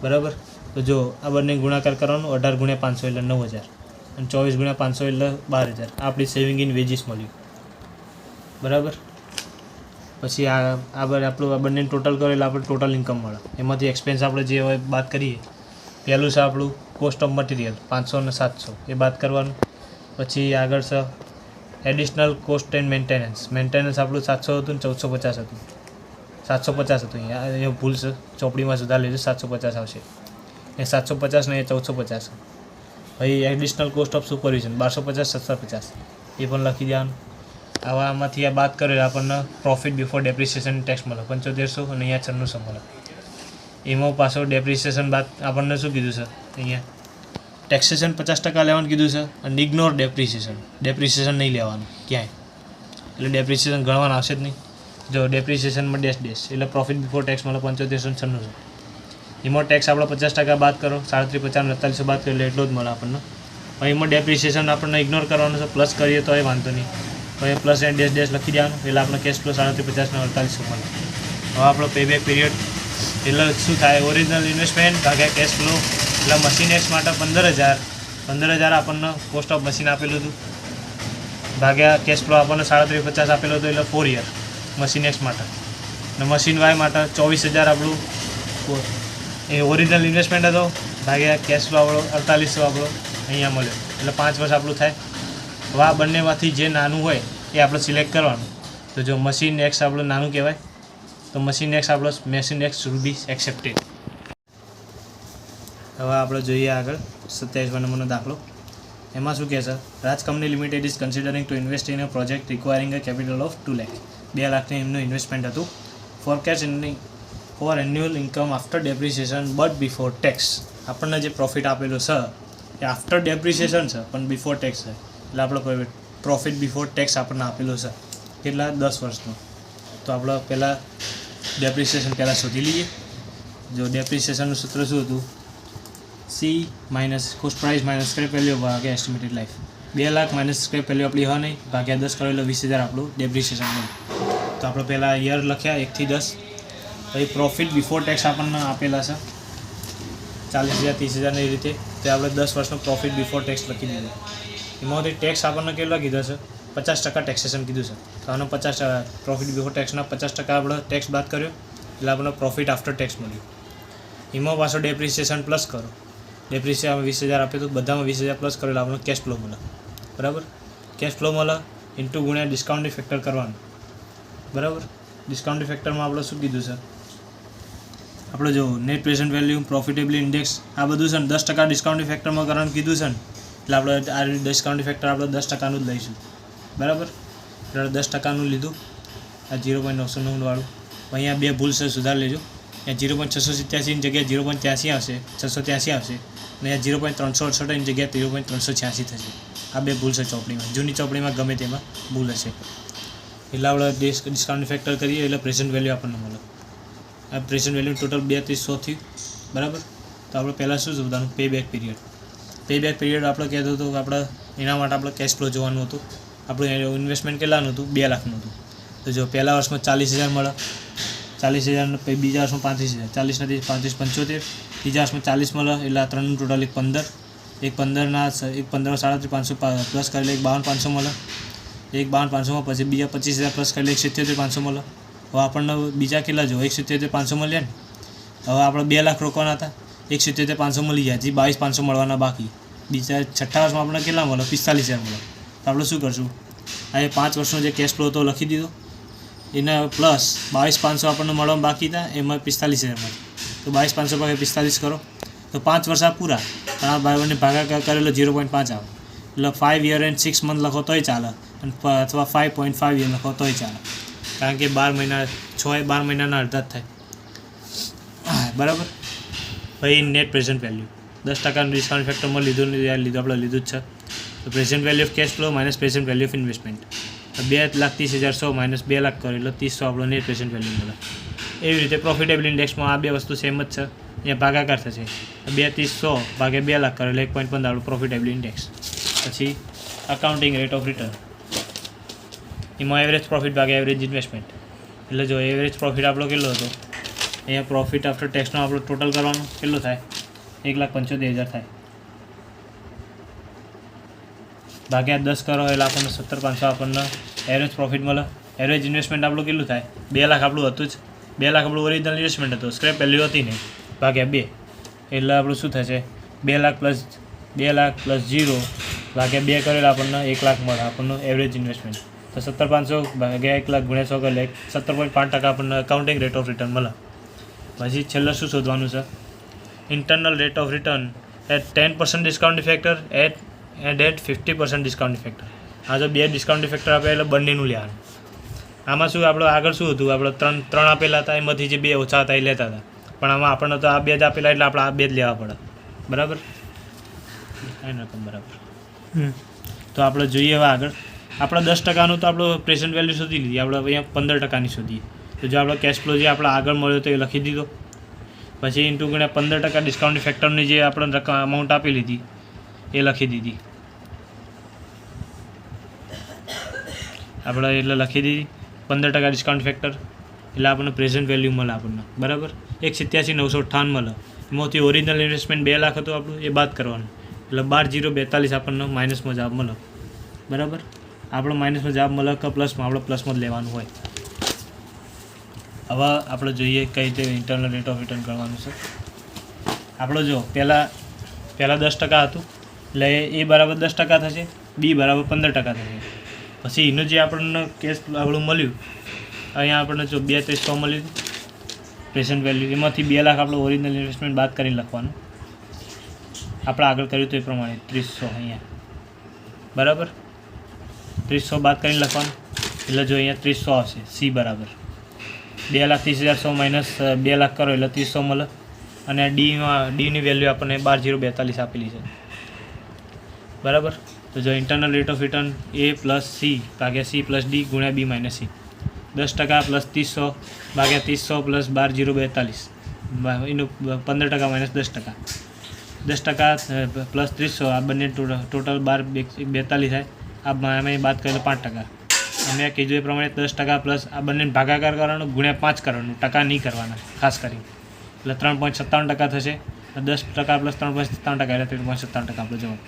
બરાબર. તો જો આ બંને ગુણાકાર કરવાનું, 18 ગુણ્યા 500 એટલે 9000 અને 24 ગુણ્યા 500 એટલે 12000. આપણી સેવિંગ ઇન વેજીસ મળ્યું, બરાબર. પછી આપણું બંને ટોટલ કરો એટલે આપણે ટોટલ ઇન્કમ મળે. એમાંથી એક્સપેન્સ આપણે જે હોય બાદ કરીએ. પહેલું છે આપણું કોસ્ટ ઓફ મટીરિયલ 500 અને 700 એ બાદ કરવાનું. પછી આગળ છે એડિશનલ કોસ્ટ એન્ડ મેન્ટેનન્સ આપણું 700 હતું ને 1450 હતું, 750 હતું. અહીંયા ભૂલ છે, ચોપડીમાં સુધાર લેજો, 750 આવશે. એ 750 ને એ 1450. પછી એડિશનલ કોસ્ટ ઓફ સુપરવિઝન 1250 750 એ પણ લખી દેવાનું. આમાંથી આ બાદ કરે આપણને પ્રોફિટ બિફોર ડેપ્રિસિએશન ટેક્સ મળે 7500 અને અહીંયા 9600 મળે. એમાં પાછો ડેપ્રિસિએશન બાદ આપણને શું કીધું છે, અહીંયા ટેક્સેશન 50% લેવાનું કીધું છે અને ઇગ્નોર ડેપ્રિસિએશન નહીં લેવાનું ક્યાંય, એટલે ડેપ્રિસિએશન ગણવાનું આવશે જ નહીં. જો ડેપ્રિસિએશનમાં ડેશ એટલે પ્રોફિટ બિફોર ટેક્સ મળે 7596. એમાં ટેક્સ આપણે 50% બાદ કરો, 3750 4800 બાદ કરી એટલે એટલો જ મળે આપણને. હવે એમાં ડેપ્રિસિએશન આપણને ઇગ્નોર કરવાનું છે, પ્લસ કરીએ તો એ વાંધો નહીં. હવે પ્લસ એન્ડ ડેશ લખી દેવાનું એટલે આપણે કેશ ફ્લો 3750 ને 4800 મળે. હવે આપણો પેબેક પીરિયડ એટલે શું થાય, ઓરિજિનલ ઇન્વેસ્ટમેન્ટ ભાગ્યા કેશ ફ્લો એટલે મશીન એક્સ માટે 15000 આપણને કોસ્ટ ઓફ મશીન આપેલું હતું ભાગ્યા કેશ ફ્લો આપણને 3750 આપેલો હતો એટલે 4 યર મશીન એક્સ માટે. અને મશીન વાય માટે 24000 આપણું એ ઓરિજિનલ ઇન્વેસ્ટમેન્ટ હતો ભાગ્યા કેશ ફ્લો આપણો 4800 આપણો અહીંયા મળ્યો એટલે 5 વર્ષ આપણું થાય. હવે આ બંનેમાંથી જે નાનું હોય એ આપણે સિલેક્ટ કરવાનું. તો જો મશીન એક્સ આપણું નાનું કહેવાય તો machine x should be accepted. હવે આપણે જોઈએ આગળ 27 નંબરનો દાખલો. એમાં શું કહે છે, Raj company limited is considering to invest in a project requiring a capital of 2 lakh. 2 લાખની એમનું ઇન્વેસ્ટમેન્ટ હતું. Forecast for annual income after depreciation but before tax. આપણને જે પ્રોફિટ આપેલો છે એ આફ્ટર ડેપ્રિસિએશન છે પણ બિફોર ટેક્સ છે. એટલે આપણો પ્રોફિટ બિફોર ટેક્સ આપણને આપેલો છે કેટલા 10 વર્ષનો. તો આપણે પહેલાં ડેપ્રિસિએશન પહેલાં શોધી લઈએ. જો ડેપ્રિસિએશનનું સૂત્ર શું હતું, C minus cost price minus scrap value ભાગ્યા estimated life. 2 lakh minus scrap value આપણી હા નહીં ભાગ્યા 10 કરો એટલે 20000 આપણું ડેપ્રિસિએશન મળ્યું. તો આપણે પહેલાં યર લખ્યા 1 થી 10. પછી પ્રોફિટ બિફોર ટેક્સ આપણને આપેલા છે 40000 30000 એ રીતે. તો આપણે 10 વર્ષનો પ્રોફિટ બિફોર ટેક્સ લખી દીધો. એમાંથી ટેક્સ આપણને કેટલા કીધા છે, 50% ટેક્સેશન કીધું છે. તો આનો 50% પ્રોફિટ બિફોર ટેક્સના 50% આપણે ટેક્સ બાદ કર્યો એટલે આપણને પ્રોફિટ આફ્ટર ટેક્સ મળ્યું. એમાં પાછો ડેપ્રિસિએશન પ્લસ કરો, ડેપ્રિસિએશન 20000 આપ્યું હતું, બધામાં 20000 પ્લસ કરો એટલે આપણને કેશ ફ્લો મળે, બરાબર. કેશ ફ્લો મળે ઇન્ટુ ગુણ્યા ડિસ્કાઉન્ટિંગ ફેક્ટર કરવાનું, બરાબર. ડિસ્કાઉન્ટિંગ ફેક્ટરમાં આપણે શું કીધું છે, આપણે જો net present value, profitability index આ બધું છે ને 10% ડિસ્કાઉન્ટ ફેક્ટરમાં કરવાનું કીધું છે ને, એટલે આપણે આ ડિસ્કાઉન્ટ ફેક્ટર આપણે 10%નું જ લઈશું. બરાબર, એટલે 10%નું લીધું. આ 0.999 વાળું અહીંયા બે ભૂલ છે, સુધાર લેજો. અહીંયા 0.687ની જગ્યાએ 0.83 આવશે, 683 આવશે, અને અહીંયા 0.368ની જગ્યાએ 0.386 થશે. આ બે ભૂલ છે ચોપડીમાં. જૂની ચોપડીમાં ગમે તેમાં ભૂલ હશે. એટલે આપણે ડિસ્કાઉન્ટ ફેક્ટર કરીએ એટલે પ્રેઝન્ટ વેલ્યુ આપણને મળે. આ પ્રેઝન્ટ વેલ્યુ ટોટલ 3200 થયું. બરાબર, તો આપણે પહેલાં શું શોધવાનું? Pay back period. Pay back period આપણે કહેતો હતો કે આપણે એના માટે આપણે કેશ ફ્લો જોવાનું હતું. આપણું ઇન્વેસ્ટમેન્ટ કેટલાનું હતું? 2 લાખનું હતું. તો જો પહેલા વર્ષમાં 40,000 મળે, 40,000, પછી બીજા વર્ષમાં 35,000, 40 નથી 35 75, ત્રીજા વર્ષમાં 40 મળે, એટલે આ ત્રણનું ટોટલ 15, એક 15ના 37,500 પ્લસ કરેલે 52,500 મળે, 52,500માં પછી બીજા 25,000 પ્લસ કરેલે 77,500 મળે. હવે આપણને બીજા કેટલા જો 77,500 મળ્યા ને. હવે આપણે 2 લાખ રોકવાના હતા, 77,500 મળી ગયા, જે 22,500 મળવાના બાકી. બીજા છઠ્ઠા વર્ષમાં આપણને કેટલા મળે? 45,000 મળે. તો આપણે શું કરશું? આ 5 વર્ષનો જે કેશ ફ્લો હતો લખી દીધો, એના પ્લસ 22,500 આપણને મળવામાં બાકી હતા, એમાં 45,000 મળે. તો 22,500 ભાગે 45 કરો તો 5 વર્ષ આ પૂરા, પણ આ બરાબરને ભાગાકાર કરેલો 0.5 આવે. એટલે 5 year and 6 month લખો તોય ચાલે, અને અથવા 5.5 year લખો તોય ચાલે, કારણ કે 12 મહિના 12 મહિનાના અડધા જ થાય. બરાબર. પછી નેટ પ્રેઝન્ટ વેલ્યુ 10% ડિસ્કાઉન્ટ ફેક્ટરમાં લીધું આપણે લીધું જ છે. તો present value of cash flow minus present value of investment. 2,30,100 minus 2 lakh કરો એટલે 300 આપણો નેટ પ્રેઝન્ટ વેલ્યુ મળે. એવી રીતે પ્રોફિટેબિલિટી ઇન્ડેક્સમાં આ બે વસ્તુ સેમ જ છે, અહીંયા ભાગાકાર થશે. 2,30,100 ભાગે 2 લાખ કરો એટલે 1.15 આપણું પ્રોફિટેબિલિટી ઇન્ડેક્સ. પછી અકાઉન્ટિંગ રેટ ઓફ રિટર્ન, એમાં એવરેજ પ્રોફિટ ભાગે એવરેજ ઇન્વેસ્ટમેન્ટ. એટલે જો એવરેજ પ્રોફિટ આપણો કેટલો હતો? અહીંયા પ્રોફિટ આફ્ટર ટેક્સનો આપણો ટોટલ કરવાનું કેટલો થાય? 1,75,000 થાય, ભાગ્યા 10 કરો એટલે આપણને 17,500 આપણને એવરેજ પ્રોફિટ મળે. એવરેજ ઇન્વેસ્ટમેન્ટ આપણું કેટલું થાય? 2 લાખ આપણું હતું જ, 2 લાખ આપણું ઓરિજિનલ ઇન્વેસ્ટમેન્ટ હતું, સ્ક્રેપ વેલ્યુ હતી નહીં, ભાગ્યા 2 એટલે આપણું શું થશે? 2 લાખ પ્લસ 0 ભાગ્યા 2 કરેલા આપણને 1 લાખ મળે આપણનું એવરેજ ઇન્વેસ્ટમેન્ટ. તો 17,500 ભાગ્યા 1 લાખ ગુણ્યા 100 એટલે 17.5% આપણને અકાઉન્ટિંગ રેટ ઓફ રિટર્ન મળે. પછી છેલ્લે શું શોધવાનું છે? Internal rate of return at 10% discount factor at 50% discount factor. આ જો 2 ડિસ્કાઉન્ટ ફેક્ટર આપે એટલે બંનેનું લેવાનું. આમાં શું આપણે આગળ શું હતું? આપણે 3 આપેલા હતા, એમાંથી જે 2 ઓછા હતા એ લેતા હતા, પણ આમાં આપણને તો આ 2 જ આપેલા એટલે આપણે આ 2 જ લેવા પડે. બરાબર. બરાબર. તો આપણે જોઈએ હવે આગળ. આપણે 10%નું તો આપણું પ્રેઝન્ટ વેલ્યુ શોધી લીધી, આપણે અહીંયા 15%ની શોધીએ. તો જો આપણો કેશ ફ્લો જે આપણે આગળ મળ્યો તો એ લખી દીધો, પછી ઇન્ટુ ગુણ્યા 15% ડિસ્કાઉન્ટ ફેક્ટરની જે આપણે અમાઉન્ટ આપી લીધી એ લખી દીધી આપણે, એટલે લખી દીધી 15% ડિસ્કાઉન્ટ ફેક્ટર એટલે આપણને પ્રેઝન્ટ વેલ્યુ મળે આપણને. બરાબર. 1,87,958 મળે. એમાંથી ઓરિજિનલ ઇન્વેસ્ટમેન્ટ 2 લાખ હતું આપણું, એ બાદ કરવાનું એટલે 12,042 આપણને માઇનસમાં જવાબ મળે. બરાબર. આપણો માઇનસમાં જવાબ મળે કે પ્લસમાં? આપણે પ્લસમાં જ લેવાનું હોય. હવે આપણે જોઈએ કઈ રીતે ઇન્ટરનલ રેટ ઓફ રિટર્ન કરવાનું છે. આપણો જો પહેલાં 10% હતું એટલે એ બરાબર 10% થશે, બી બરાબર 15% થશે. પછી એનું જે આપણને કેશ આપણું મળ્યું, અહીંયા આપણને જો 2,300 મળ્યું પ્રેઝન્ટ વેલ્યુ, એમાંથી 2 લાખ આપણું ઓરિજિનલ ઇન્વેસ્ટમેન્ટ બાદ કરીને લખવાનું. આપણે આગળ કર્યું તો એ પ્રમાણે 300 અહીંયા બરાબર, 300 બાદ કરીને લખવાનું એટલે જો અહીંયા 300 આવશે. સી બરાબર 2,30,100 માઇનસ 2 લાખ કરો એટલે 300 મળે. અને ડીની વેલ્યુ આપણને 12,042 આપેલી છે. બરાબર. તો જો internal rate of return A plus C ભાગ્યા સી પ્લસ ડી ગુણ્યા બી માઇનસ સી, 10% પ્લસ 300 ભાગ્યા 300 પ્લસ 12,042 એનું 15% માઇનસ 10%, 10% પ્લસ 300 આ બંને ટોટલ 12,42 થાય. આ અમે બાદ કરીએ 5%. અમે કીધું એ પ્રમાણે 10% પ્લસ આ બંને ભાગાકાર કરવાનું ગુણ્યા 5 કરવાનું, ટકા નહીં કરવાના ખાસ કરીને, એટલે 3.57% થશે. 10% પ્લસ 3.57% એટલે 3.57% આપણો જવાબ.